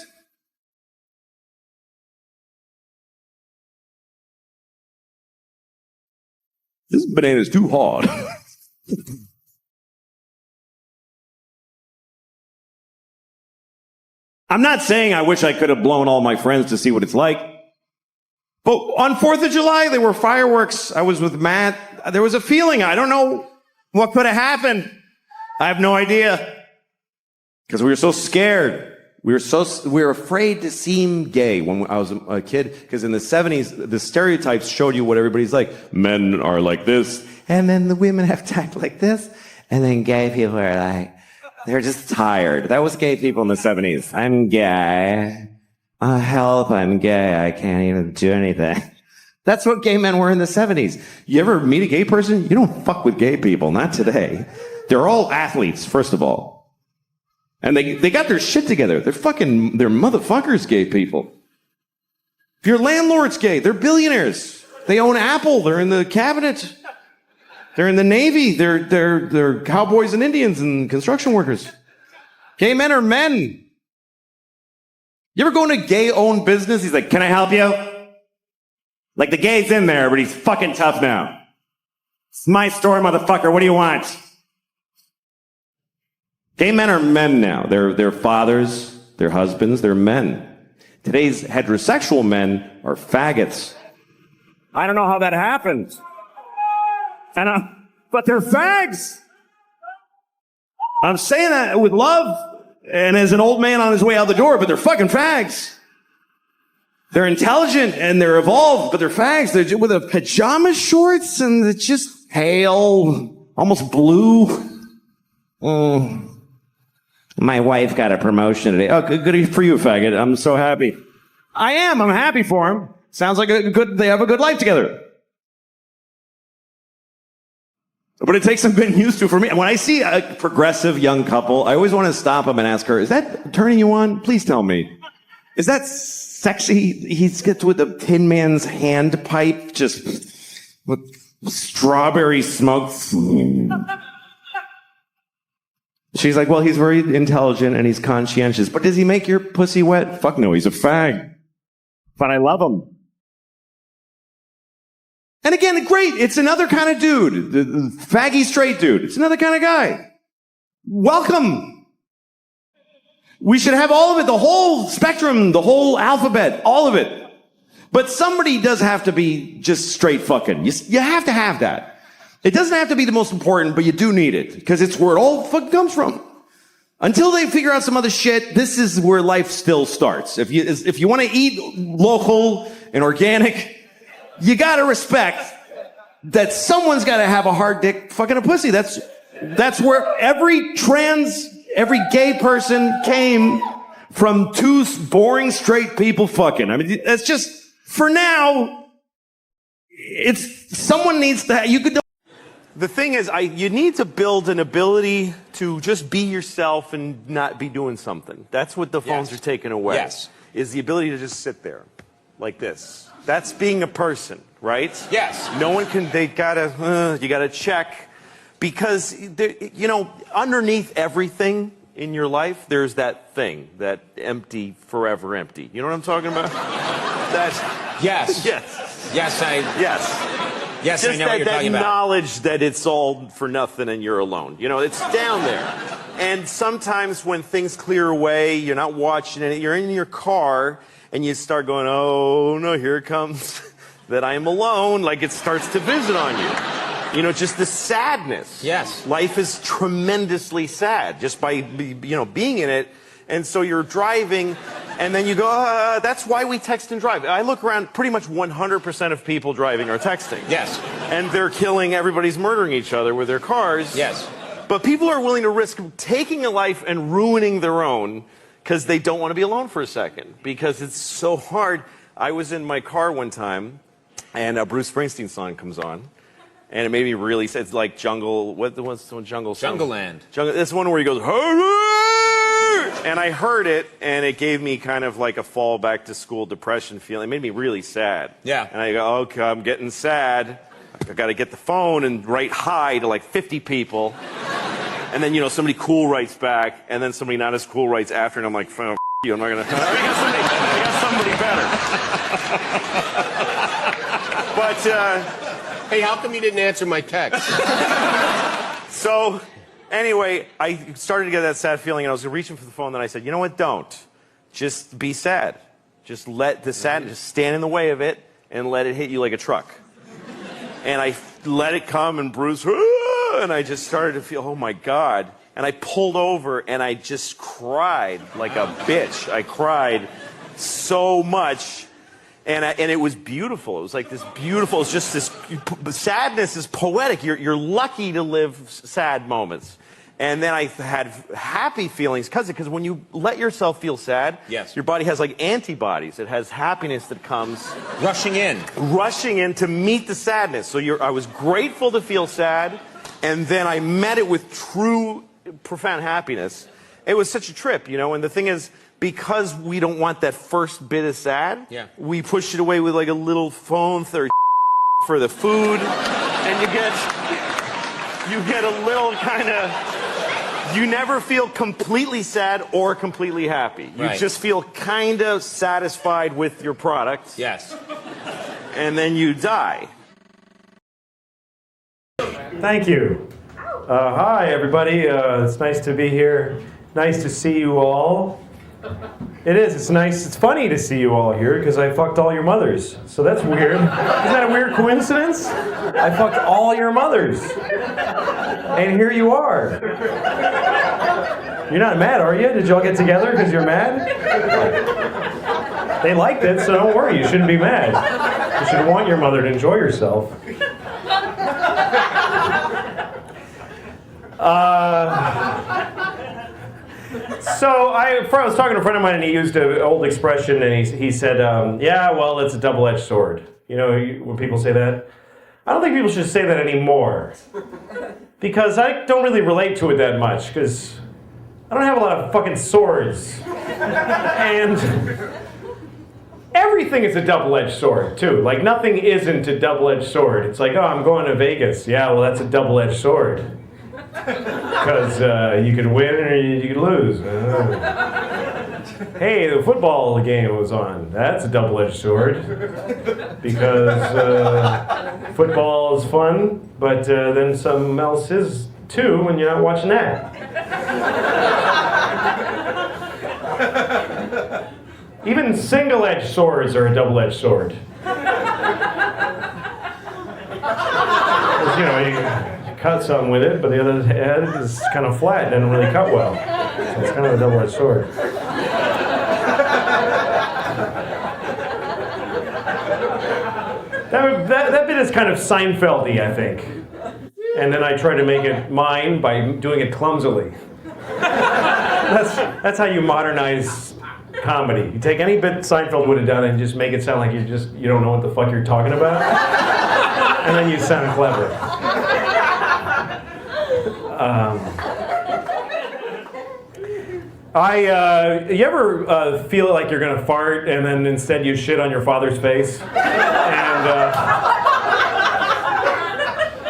This banana's too hard. I'm not saying I wish I could have blown all my friends to see what it's like. But on 4th of July, there were fireworks. I was with Matt. There was a feeling. I don't know what could have happened. I have no idea. Because we were so scared. We were afraid to seem gay when I was a kid. Because in the 70s, the stereotypes showed you what everybody's like. Men are like this. And then the women have to act like this. And then gay people are like... They're just tired. That was gay people in the 70s. I'm gay. Help, I'm gay. I can't even do anything. That's what gay men were in the 70s. You ever meet a gay person? You don't fuck with gay people. Not today. They're all athletes, first of all. And they got their shit together. They're motherfuckers, gay people. If your landlord's gay, they're billionaires. They own Apple. They're in the cabinet. They're in the Navy. They're cowboys and Indians and construction workers. Gay men are men. You ever go in a gay-owned business? He's like, "Can I help you?" Like, the gay's in there, but he's fucking tough now. "It's my store, motherfucker. What do you want?" Gay men are men now. They're fathers, they're husbands, they're men. Today's heterosexual men are faggots. I don't know how that happened. But they're fags. I'm saying that with love and as an old man on his way out the door, but they're fucking fags. They're intelligent and they're evolved, but they're fags. They're with a pajama shorts and it's just pale, almost blue. My wife got a promotion today. Oh, good for you, faggot. I'm so happy. I'm happy for him. Sounds like they have a good life together. But it takes some getting used to for me. And when I see a progressive young couple, I always want to stop them and ask her, "Is that turning you on? Please tell me. Is that sexy?" He gets with the Tin Man's hand pipe, just with strawberry smoke. She's like, "Well, he's very intelligent and he's conscientious. But does he make your pussy wet?" Fuck no, he's a fag. But I love him. And again, great, it's another kind of dude. The faggy straight dude. It's another kind of guy. Welcome. We should have all of it, the whole spectrum, the whole alphabet, all of it. But somebody does have to be just straight fucking. You have to have that. It doesn't have to be the most important, but you do need it. Because it's where it all fucking comes from. Until they figure out some other shit, this is where life still starts. If you want to eat local and organic, you gotta respect that someone's gotta have a hard dick fucking a pussy. That's where every gay person came from, two boring straight people fucking. I mean, that's just, for now, someone needs to, you could. The thing is, you need to build an ability to just be yourself and not be doing something. That's what the phones are taking away. Yes. Is the ability to just sit there, like this. That's being a person, right? Yes. No one can, you gotta check. Because, you know, underneath everything in your life, there's that thing, that empty, forever empty. You know what I'm talking about? Yes. Yes. Yes, Yes, Just I know what you're that talking about. knowledge that it's all for nothing and you're alone. You know, it's down there. And sometimes when things clear away, you're not watching it, you're in your car and you start going, oh no, here it comes, that I'm alone, like it starts to visit on you. You know, just the sadness. Yes. Life is tremendously sad just by, you know, being in it. And so you're driving, and then you go, that's why we text and drive. I look around, pretty much 100% of people driving are texting. Yes. And they're killing, everybody's murdering each other with their cars. Yes. But people are willing to risk taking a life and ruining their own because they don't want to be alone for a second. Because it's so hard. I was in my car one time, and a Bruce Springsteen song comes on. And it made me really sad. It's like Jungle, what's the one, Jungle song? Jungle Land. This one where he goes, and I heard it, and it gave me kind of like a fall back to school depression feeling. It made me really sad. Yeah. And I go, okay, I'm getting sad. I got to get the phone and write hi to like 50 people. And then, you know, somebody cool writes back, and then somebody not as cool writes after, and I'm like, oh, you, I'm not going to. I got somebody better. But, hey, how come you didn't answer my text? So, anyway, I started to get that sad feeling, and I was reaching for the phone, and I said, you know what, don't. Just be sad. Just let the sadness, just stand in the way of it, and let it hit you like a truck. And I let it come, and Bruce, and I just started to feel, oh my God. And I pulled over, and I just cried like a bitch. I cried so much. And it was beautiful. It was like this beautiful, it's just this, sadness is poetic. You're lucky to live sad moments. And then I had happy feelings because when you let yourself feel sad, yes, your body has like antibodies. It has happiness that comes rushing in to meet the sadness. So I was grateful to feel sad, and then I met it with true, profound happiness. It was such a trip, you know, and the thing is, because we don't want that first bit of sad, we push it away with like a little phone for the food, and you get a little kind of, you never feel completely sad or completely happy. You just feel kind of satisfied with your product. Yes. And then you die. Thank you. Hi, everybody. It's nice to be here. Nice to see you all. It is. It's nice. It's funny to see you all here because I fucked all your mothers. So that's weird. Isn't that a weird coincidence? I fucked all your mothers. And here you are. You're not mad, are you? Did y'all get together because you're mad? They liked it, so don't worry. You shouldn't be mad. You should want your mother to enjoy herself. So I was talking to a friend of mine, and he used an old expression, and he said, yeah, well, it's a double-edged sword. You know, when people say that? I don't think people should say that anymore. Because I don't really relate to it that much, because I don't have a lot of fucking swords. And everything is a double-edged sword, too. Like, nothing isn't a double-edged sword. It's like, oh, I'm going to Vegas. Yeah, well, that's a double-edged sword. Because you could win or you could lose. hey, the football game was on. That's a double-edged sword. Because football is fun, but then something else is too when you're not watching that. Even single-edged swords are a double-edged sword. You know, you cut something with it, but the other head is kind of flat, doesn't really cut well. So it's kind of a double-edged sword. That bit is kind of Seinfeld-y, I think. And then I try to make it mine by doing it clumsily. That's how you modernize comedy. You take any bit Seinfeld would have done and just make it sound like you don't know what the fuck you're talking about. And then you sound clever. You ever feel like you're gonna fart and then instead you shit on your father's face?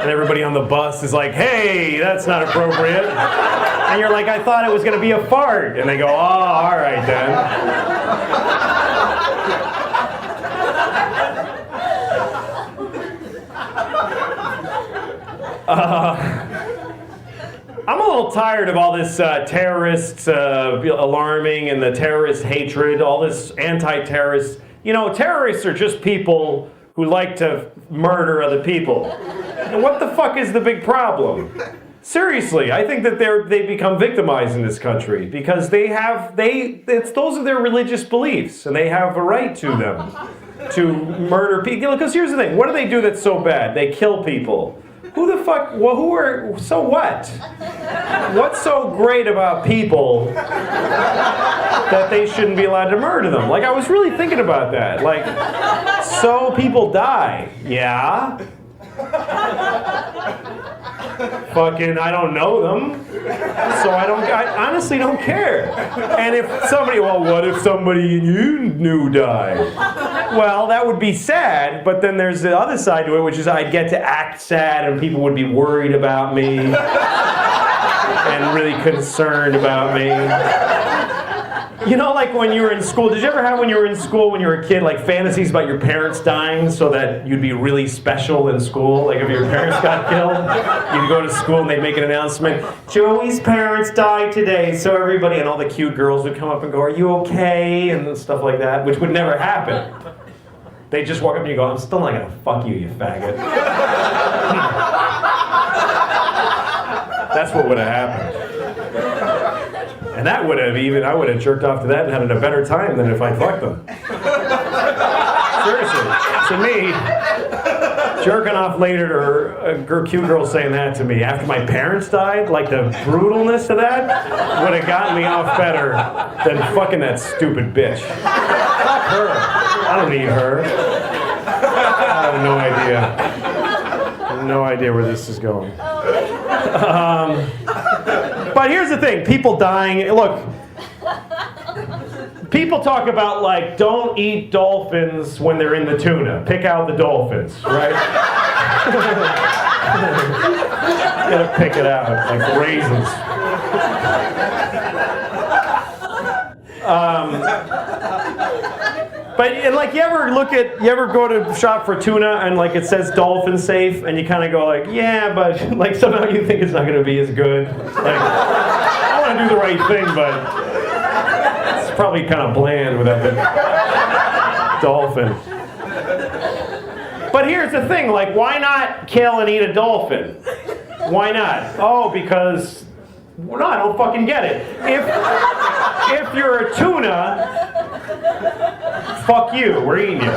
And everybody on the bus is like, hey, that's not appropriate. And you're like, I thought it was gonna be a fart. And they go, oh, all right then. I'm a little tired of all this terrorists alarming and the terrorist hatred, all this anti-terrorist. You know, terrorists are just people who like to murder other people. And what the fuck is the big problem? Seriously, I think that they become victimized in this country because those are their religious beliefs and they have a right to them to murder people. Because here's the thing, what do they do that's so bad? They kill people. Who the fuck, so what? What's so great about people that they shouldn't be allowed to murder them? Like, I was really thinking about that. Like, so people die. Yeah. Fucking, I don't know them. So I honestly don't care. And if somebody, what if somebody you knew died? Well, that would be sad, but then there's the other side to it, which is I'd get to act sad and people would be worried about me and really concerned about me. You know, like when you were in school, did you ever have when you were in school, when you were a kid, like fantasies about your parents dying so that you'd be really special in school? Like if your parents got killed, you'd go to school and they'd make an announcement, Joey's parents died today, so everybody, and all the cute girls would come up and go, are you okay? And stuff like that, which would never happen. They'd just walk up and you go, I'm still not gonna fuck you, you faggot. That's what would have happened. And that would have I would have jerked off to that and had a better time than if I fucked them. Seriously. To me, jerking off later to a cute girl saying that to me after my parents died, like the brutalness of that would have gotten me off better than fucking that stupid bitch. Fuck her. I don't need her. I have no idea. I have no idea where this is going. But here's the thing, people dying, look, people talk about like, don't eat dolphins when they're in the tuna. Pick out the dolphins, right? You gotta pick it out, like raisins. But and like you ever go to shop for tuna and like it says dolphin safe and you kind of go like, yeah, but like somehow you think it's not going to be as good. Like, I want to do the right thing, but it's probably kind of bland without the dolphin. But here's the thing, like why not kill and eat a dolphin? Why not? Oh, because, well, no, I don't fucking get it. If you're a tuna, fuck you, we're eating you.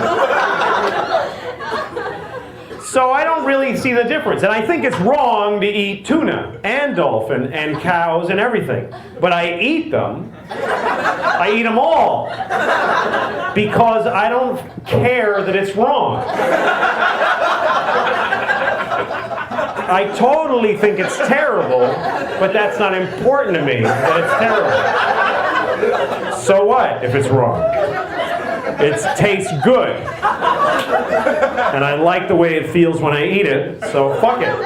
So I don't really see the difference. And I think it's wrong to eat tuna and dolphin and cows and everything. But I eat them. I eat them all. Because I don't care that it's wrong. I totally think it's terrible, but that's not important to me, that it's terrible. So what if it's wrong? It tastes good. And I like the way it feels when I eat it, so fuck it.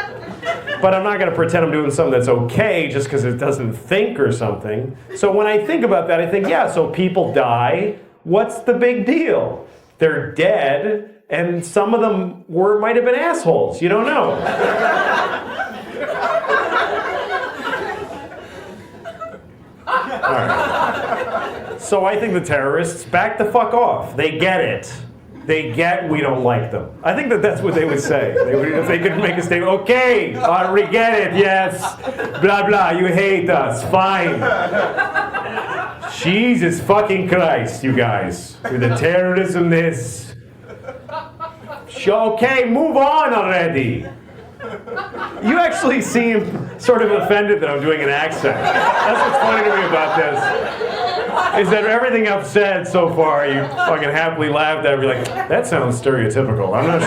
But I'm not going to pretend I'm doing something that's okay just because it doesn't think or something. So when I think about that, I think, yeah, so people die. What's the big deal? They're dead, and some of them might have been assholes. You don't know. All right. So I think the terrorists back the fuck off. They get it. They get we don't like them. I think that's what they would say. If they could make a statement, okay, we get it, yes, blah, blah, you hate us, fine. Jesus fucking Christ, you guys, with the terrorism this. Okay, move on already. You actually seem sort of offended that I'm doing an accent. That's what's funny to me about this. Is that everything I've said so far, you fucking happily laughed at. You're like, that sounds stereotypical. I'm not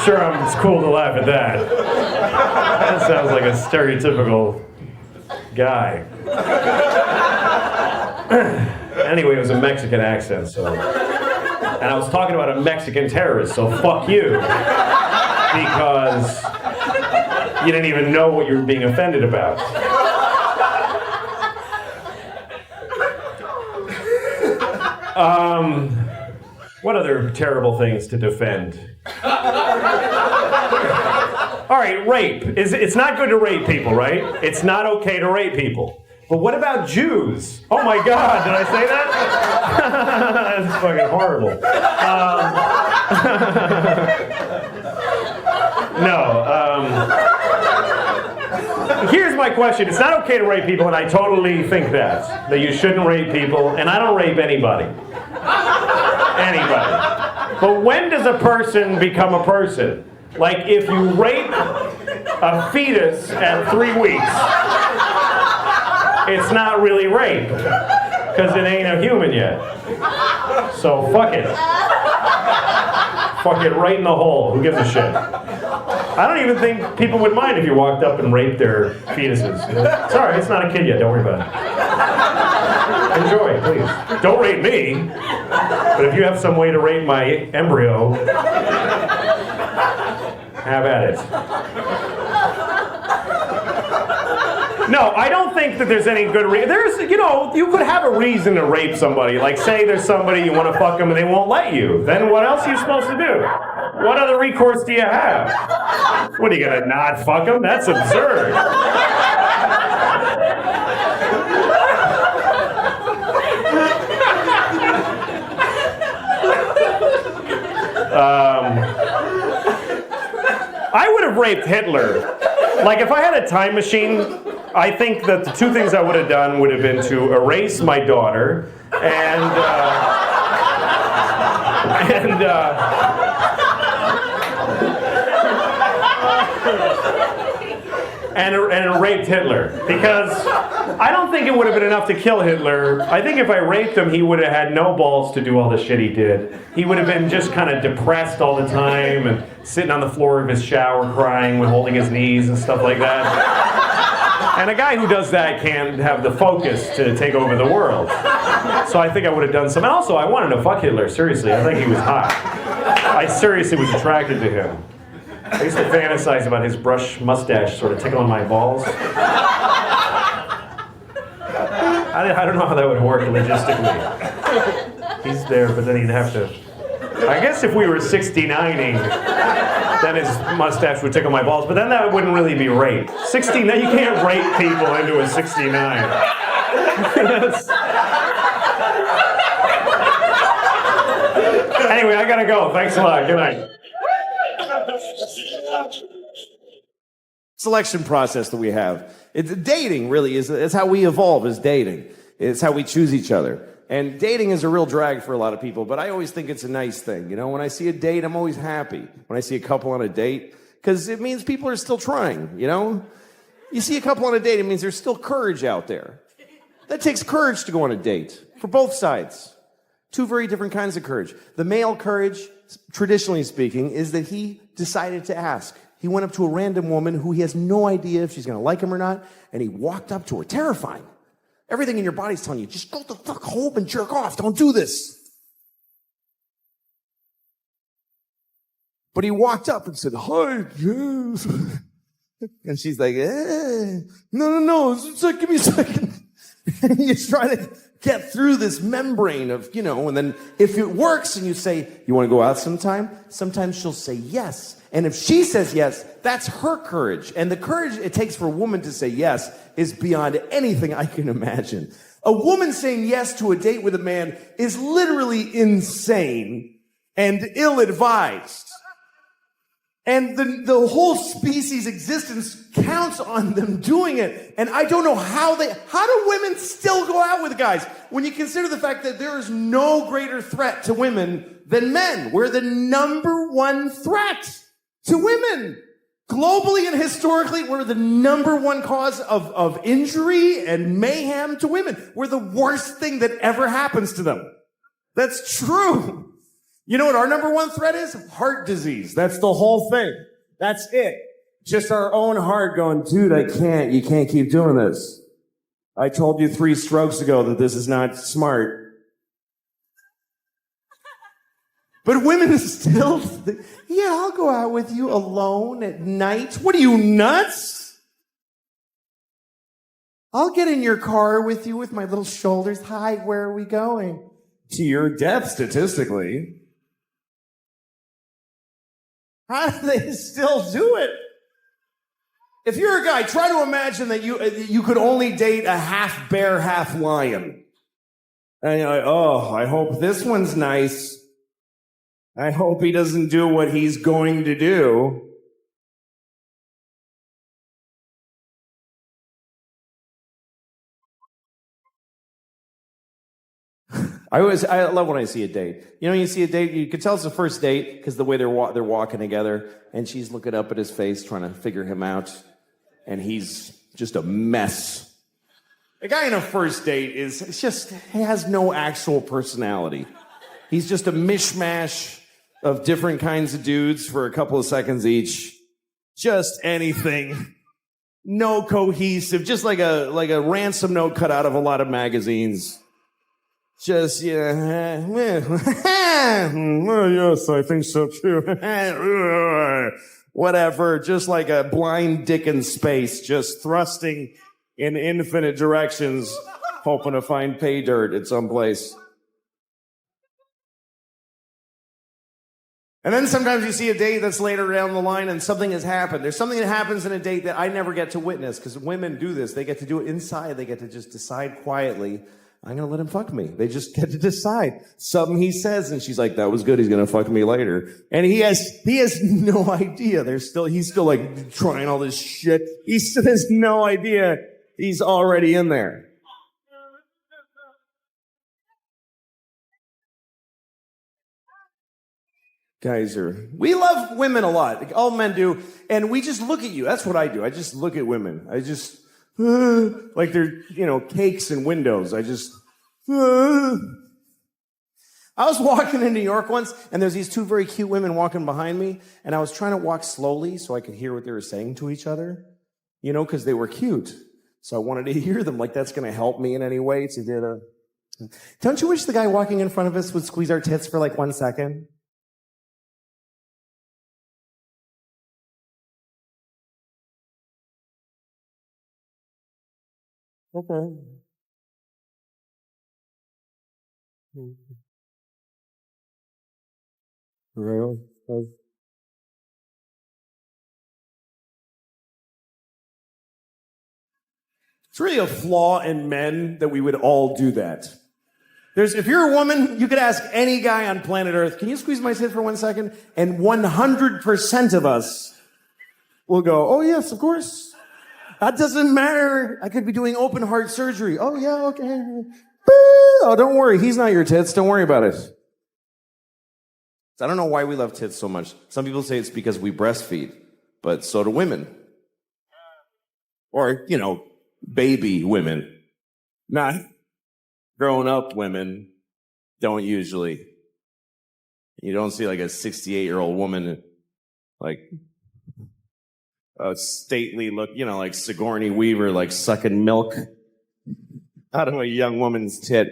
sure it's cool to laugh at that. That sounds like a stereotypical guy. Anyway, it was a Mexican accent, so. And I was talking about a Mexican terrorist, so fuck you. Because you didn't even know what you were being offended about. What other terrible things to defend? All right, rape. It's not good to rape people, right? It's not okay to rape people. But what about Jews? Oh my God, did I say that? That's fucking horrible. Here's my question. It's not okay to rape people, and I totally think that you shouldn't rape people, and I don't rape anybody. Anybody. But when does a person become a person? Like, if you rape a fetus at 3 weeks, it's not really rape, because it ain't a human yet. So fuck it. Fuck it right in the hole. Who gives a shit? I don't even think people would mind if you walked up and raped their fetuses. Sorry, it's not a kid yet. Don't worry about it. Enjoy, please. Don't rape me. But if you have some way to rape my embryo, have at it. No, I don't think that there's any good reason. You could have a reason to rape somebody. Like, say there's somebody you want to fuck them and they won't let you. Then what else are you supposed to do? What other recourse do you have? What, are you going to not fuck them? That's absurd. I would have raped Hitler. Like, if I had a time machine, I think that the two things I would have done would have been to erase my daughter and raped Hitler, because I don't think it would have been enough to kill Hitler. I think if I raped him, he would have had no balls to do all the shit he did. He would have been just kind of depressed all the time and sitting on the floor of his shower crying with holding his knees and stuff like that. And a guy who does that can't have the focus to take over the world. So I think I would have done some. And also, I wanted to fuck Hitler, seriously. I think he was hot. I seriously was attracted to him. I used to fantasize about his brush mustache sort of tickling my balls. I don't know how that would work logistically. He's there, but then he'd have to... I guess if we were 69ing, then his mustache would tickle my balls, but then that wouldn't really be rape. 69, you can't rape people into a 69. Anyway, I gotta go. Thanks a lot. Good night. Selection process that we have. Dating really is how we evolve, is dating. It's how we choose each other. And dating is a real drag for a lot of people, but I always think it's a nice thing. You know, when I see a date, I'm always happy. When I see a couple on a date, because it means people are still trying, you know? You see a couple on a date, it means there's still courage out there. That takes courage to go on a date, for both sides. Two very different kinds of courage. The male courage, traditionally speaking, is that he decided to ask. He went up to a random woman who he has no idea if she's going to like him or not, and he walked up to her, terrifying. Everything in your body's telling you, just go the fuck home and jerk off. Don't do this. But he walked up and said, hi, yes. And she's like, no, give me a second. And you try to get through this membrane of, and then if it works and you say, you want to go out sometime? Sometimes she'll say yes. And if she says yes, that's her courage. And the courage it takes for a woman to say yes is beyond anything I can imagine. A woman saying yes to a date with a man is literally insane and ill-advised. And the whole species' existence counts on them doing it. And I don't know how do women still go out with guys? When you consider the fact that there is no greater threat to women than men. We're the number one threat to women. Globally and historically, we're the number one cause of injury and mayhem to women. We're the worst thing that ever happens to them. That's true. You know what our number one threat is? Heart disease. That's the whole thing. That's it. Just our own heart going, dude, you can't keep doing this. I told you 3 strokes ago that this is not smart. But women still, yeah, I'll go out with you alone at night. What are you, nuts? I'll get in your car with you with my little shoulders. Hi, where are we going? To your death, statistically. How do they still do it? If you're a guy, try to imagine that you could only date a half bear, half lion. And you're like, oh, I hope this one's nice. I hope he doesn't do what he's going to do. I love when I see a date. You see a date, you can tell it's a first date because the way they're walking together, and she's looking up at his face, trying to figure him out, and he's just a mess. A guy in a first date he has no actual personality. He's just a mishmash of different kinds of dudes for a couple of seconds each. Just anything. No cohesive, just like a ransom note cut out of a lot of magazines. Just, yeah. Well, yes, I think so too. Whatever, just like a blind dick in space, just thrusting in infinite directions, hoping to find pay dirt at some place. And then sometimes you see a date that's later down the line and something has happened. There's something that happens in a date that I never get to witness because women do this. They get to do it inside. They get to just decide quietly, I'm going to let him fuck me. They just get to decide. Something he says, and she's like, that was good. He's going to fuck me later. And he has no idea. He's still like trying all this shit. He still has no idea he's already in there. We love women a lot. All men do. And we just look at you. That's what I do. I just look at women. I just, like they're, cakes and windows. I was walking in New York once, and there's these 2 very cute women walking behind me, and I was trying to walk slowly so I could hear what they were saying to each other, because they were cute. So I wanted to hear them, like that's going to help me in any way. Don't you wish the guy walking in front of us would squeeze our tits for like 1 second? Okay. Really? It's really a flaw in men that we would all do that. If you're a woman, you could ask any guy on planet Earth, can you squeeze my tit for 1 second? And 100% of us will go, oh yes, of course. That doesn't matter. I could be doing open heart surgery. Oh, yeah, okay. Oh, don't worry. He's not your tits. Don't worry about it. I don't know why we love tits so much. Some people say it's because we breastfeed, but so do women. Or, baby women. Not grown-up women don't usually. You don't see like a 68-year-old woman like a stately look, like Sigourney Weaver, like sucking milk out of a young woman's tit.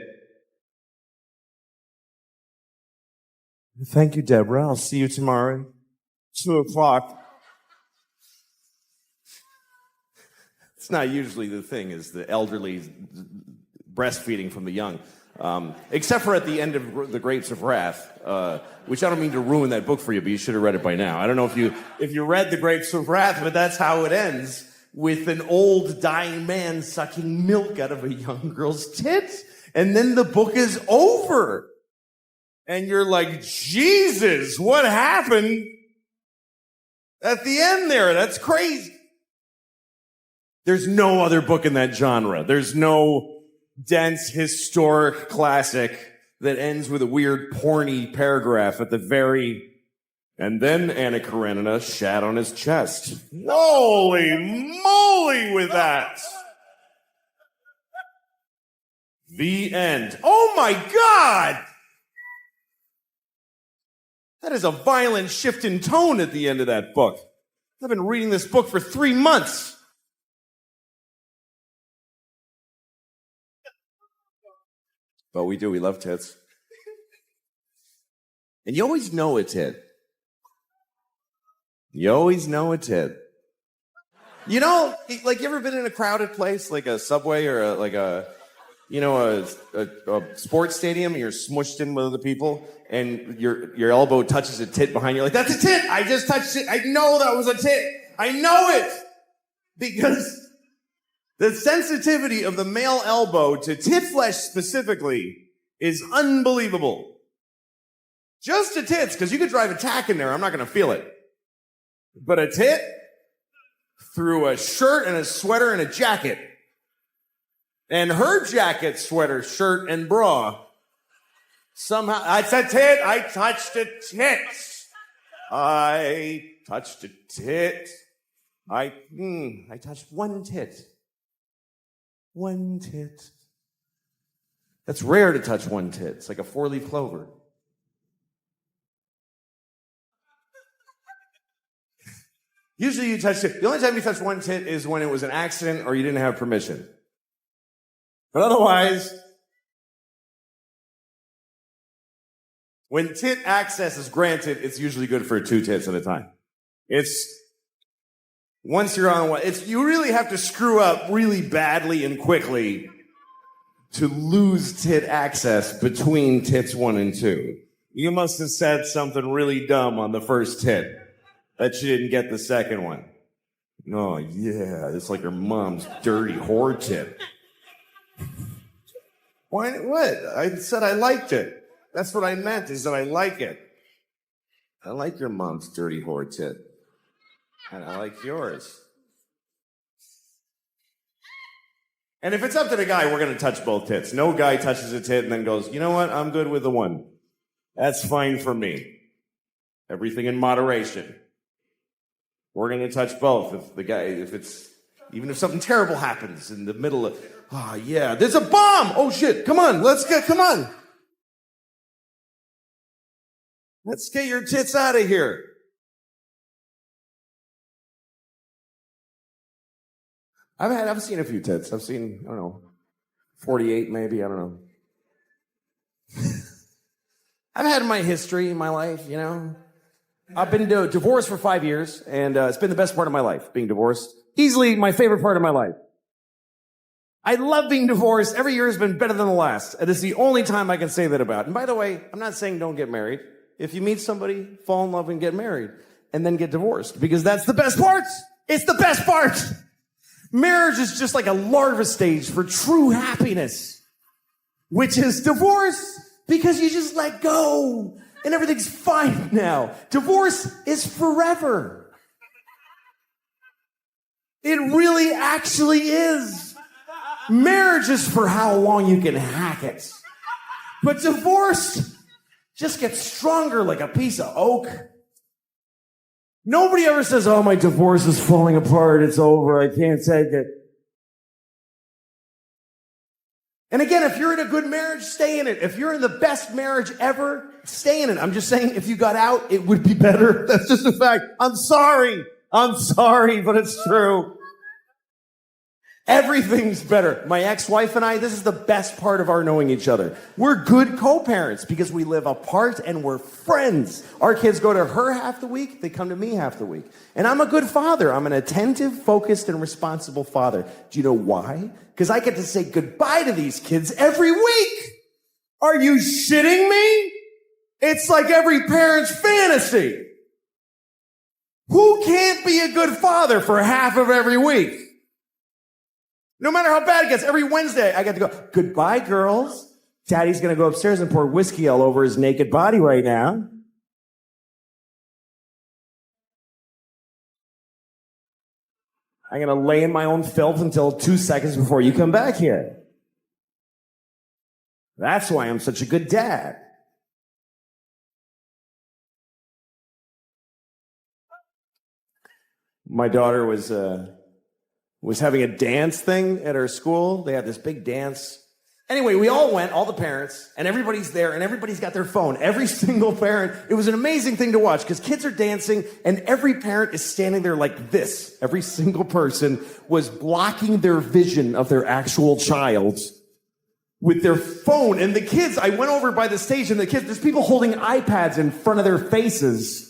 Thank you, Deborah. I'll see you tomorrow, 2:00. It's not usually the thing, is the elderly breastfeeding from the young. Except for at the end of The Grapes of Wrath, which I don't mean to ruin that book for you, but you should have read it by now. I don't know if you read The Grapes of Wrath, but that's how it ends, with an old dying man sucking milk out of a young girl's tits. And then the book is over. And you're like, Jesus, what happened at the end there? That's crazy. There's no other book in that genre. There's no dense historic classic that ends with a weird porny paragraph at the very... And then Anna Karenina shat on his chest. Holy moly with that! The end. Oh my God! That is a violent shift in tone at the end of that book. I've been reading this book for 3 months. But we do, we love tits. And you always know a tit. You always know a tit. You know, like, you ever been in a crowded place, like a subway or a sports stadium, and you're smushed in with other people, and your elbow touches a tit behind you, like, that's a tit! I just touched it! I know that was a tit! I know it! Because the sensitivity of the male elbow to tit flesh specifically is unbelievable. Just to tits, because you could drive a tack in there, I'm not going to feel it. But a tit, through a shirt and a sweater and a jacket, and her jacket, sweater, shirt, and bra, somehow, it's a tit, I touched a tit. I touched a tit. I touched one tit. One tit. That's rare to touch one tit. It's like a 4-leaf clover. Usually you touch it. The only time you touch one tit is when it was an accident or you didn't have permission. But otherwise, when tit access is granted, it's usually good for 2 tits at a time. Once you're on one, you really have to screw up really badly and quickly to lose tit access between tits 1 and 2. You must have said something really dumb on the first tit that you didn't get the second one. Oh, yeah, it's like your mom's dirty whore tit. Why? What? I said I liked it. That's what I meant, is that I like it. I like your mom's dirty whore tit. And I like yours. And if it's up to the guy, we're going to touch both tits. No guy touches a tit and then goes, you know what? I'm good with the one. That's fine for me. Everything in moderation. We're going to touch both. Even if something terrible happens in the middle of, oh yeah, there's a bomb! Oh shit, come on, come on. Let's get your tits out of here. I've seen a few tits. I've seen, I don't know, 48 maybe, I don't know. I've had my history in my life, you know. I've been divorced for 5 years, and it's been the best part of my life, being divorced. Easily my favorite part of my life. I love being divorced. Every year has been better than the last. And it's the only time I can say that about. And by the way, I'm not saying don't get married. If you meet somebody, fall in love and get married, and then get divorced, because that's the best part. It's the best part. Marriage is just like a larva stage for true happiness, which is divorce, because you just let go and everything's fine now. Divorce is forever. It really actually is. Marriage is for how long you can hack it. But divorce just gets stronger like a piece of oak. Nobody ever says, oh, my divorce is falling apart. It's over. I can't take it. And again, if you're in a good marriage, stay in it. If you're in the best marriage ever, stay in it. I'm just saying, if you got out, it would be better. That's just a fact. I'm sorry, but it's true. Everything's better. My ex-wife and I, this is the best part of our knowing each other. We're good co-parents because we live apart and we're friends. Our kids go to her half the week, they come to me half the week. And I'm a good father. I'm an attentive, focused, and responsible father. Do you know why? Because I get to say goodbye to these kids every week. Are you shitting me? It's like every parent's fantasy. Who can't be a good father for half of every week? No matter how bad it gets, every Wednesday I get to go, goodbye, girls. Daddy's going to go upstairs and pour whiskey all over his naked body right now. I'm going to lay in my own filth until 2 seconds before you come back here. That's why I'm such a good dad. My daughter was having a dance thing at her school. They had this big dance. Anyway, we all went, all the parents, and everybody's there, and everybody's got their phone. Every single parent. It was an amazing thing to watch because kids are dancing, and every parent is standing there like this. Every single person was blocking their vision of their actual child with their phone. And the kids, I went over by the stage, and the kids, there's people holding iPads in front of their faces.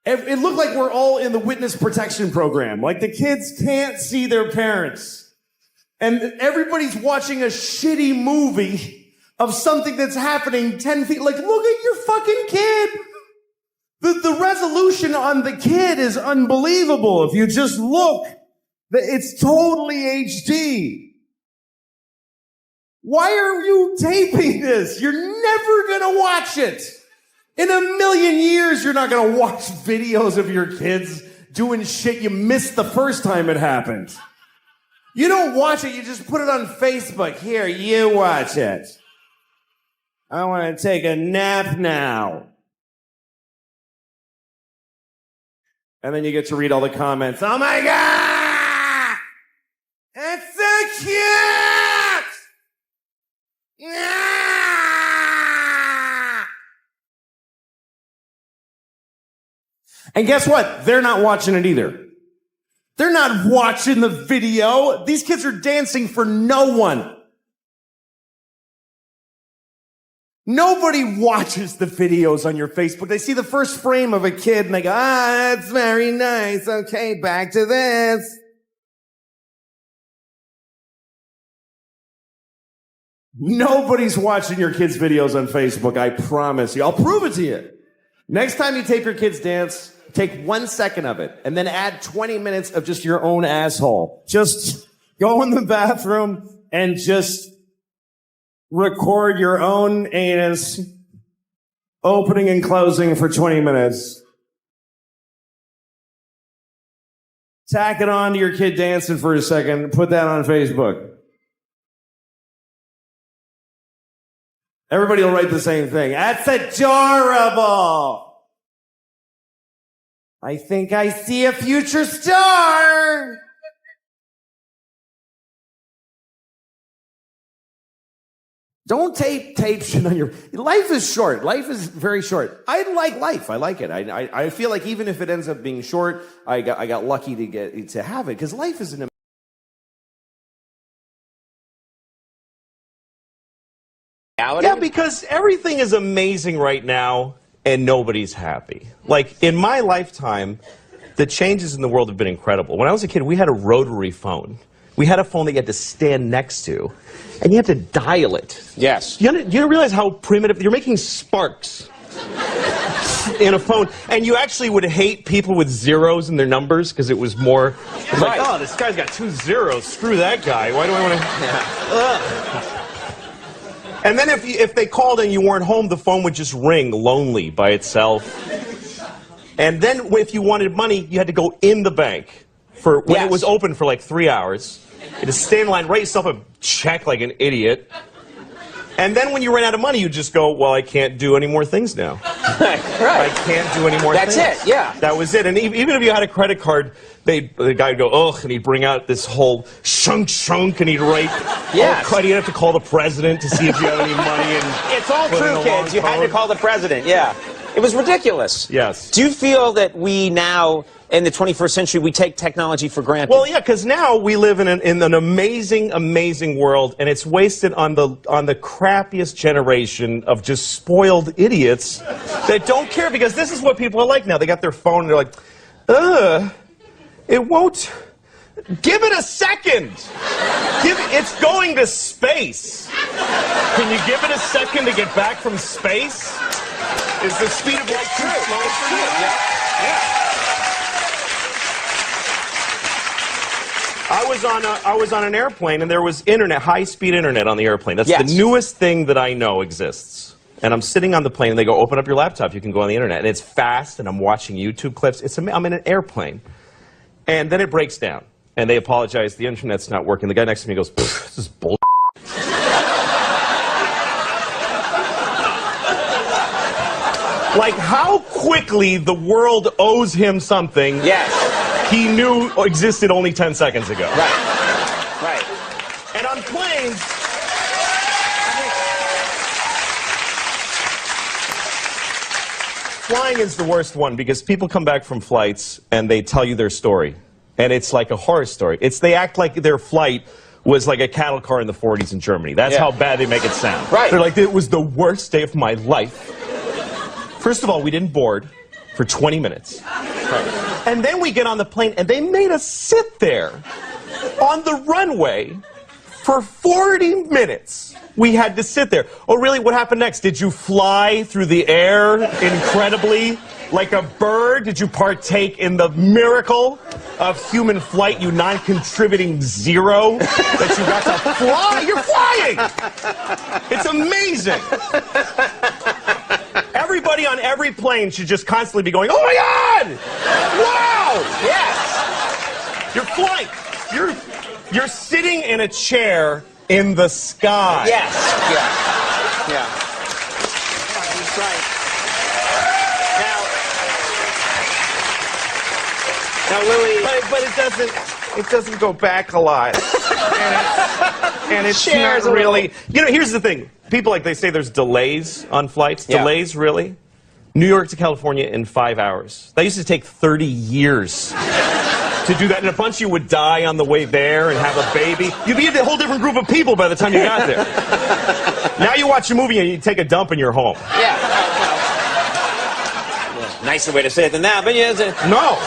It looked like we're all in the witness protection program. Like the kids can't see their parents. And everybody's watching a shitty movie of something that's happening 10 feet. Like, look at your fucking kid. The resolution on the kid is unbelievable. If you just look, it's totally HD. Why are you taping this? You're never gonna watch it. In a million years, you're not going to watch videos of your kids doing shit you missed the first time it happened. You don't watch it, you just put it on Facebook. Here, you watch it. I want to take a nap now. And then you get to read all the comments. Oh my God! It's so cute! Yeah! And guess what? They're not watching it either. They're not watching the video. These kids are dancing for no one. Nobody watches the videos on your Facebook. They see the first frame of a kid and they go, that's very nice. Okay, back to this. Nobody's watching your kids' videos on Facebook, I promise you. I'll prove it to you. Next time you tape your kids dance, take 1 second of it and then add 20 minutes of just your own asshole. Just go in the bathroom and just record your own anus opening and closing for 20 minutes. Tack it on to your kid dancing for a second. Put that on Facebook. Everybody will write the same thing. That's adorable. I think I see a future star. Don't tape shit on your... Life is short. Life is very short. I like life. I like it. I feel like even if it ends up being short, I got lucky to have it because life is an... Yeah, because everything is amazing right now and nobody's happy. Like, in my lifetime, the changes in the world have been incredible. When I was a kid, we had a rotary phone. We had a phone that you had to stand next to, and you had to dial it. Yes. You don't realize how primitive... You're making sparks in a phone, and you actually would hate people with zeros in their numbers because it was more... It was like, oh, this guy's got 2 zeros. Screw that guy. Why do I want to... And then if they called and you weren't home, the phone would just ring lonely by itself. And then if you wanted money, you had to go in the bank for when it was open for like 3 hours. You had to stand in line, write yourself a check like an idiot. And then when you ran out of money, you just go, well, I can't do any more things now. Right. I can't do any more things. That's it, yeah. That was it. And even if you had a credit card, the guy would go, ugh, and he'd bring out this whole shunk, and he'd write, he'd have to call the president to see if you have any money. And it's all true, kids. You had to call the president, yeah. It was ridiculous. Yes. Do you feel that we now in the 21st century, we take technology for granted. Well, yeah, because now we live in an amazing, amazing world, and it's wasted on the crappiest generation of just spoiled idiots that don't care. Because this is what people are like now. They got their phone and they're like, it won't. Give it a second. It's going to space. Can you give it a second to get back from space? Is the speed of light too slow for you? I was on an airplane and there was internet, high-speed internet on the airplane. That's the newest thing that I know exists. And I'm sitting on the plane and they go, open up your laptop, you can go on the internet. And it's fast and I'm watching YouTube clips. I'm in an airplane. And then it breaks down. And they apologize, the internet's not working. The guy next to me goes, this is bull. Like how quickly the world owes him something he knew existed only 10 seconds ago. Right. And on planes, flying is the worst one because people come back from flights and they tell you their story. And it's like a horror story. They act like their flight was like a cattle car in the 40s in Germany. That's how bad they make it sound. Right. They're like, it was the worst day of my life. First of all, we didn't board for 20 minutes. Right. And then we get on the plane, and they made us sit there on the runway for 40 minutes. We had to sit there. Oh, really? What happened next? Did you fly through the air incredibly like a bird? Did you partake in the miracle of human flight, you non-contributing zero, that you got to fly? You're flying! It's amazing. Everybody on every plane should just constantly be going, oh my God! Wow! Yes! You're flying. You're sitting in a chair in the sky. Yes. Yeah. That's right. Now, Louis, but it doesn't go back a lot. and it's Shares not a really. You know, here's the thing. People they say there's delays on flights. Yeah. Delays, really? New York to California in 5 hours. That used to take 30 years to do that, and a bunch of you would die on the way there and have a baby. You'd be a whole different group of people by the time you got there. Now you watch a movie and you take a dump and you're home. yeah. Nicer way to say it than that, but yeah. No.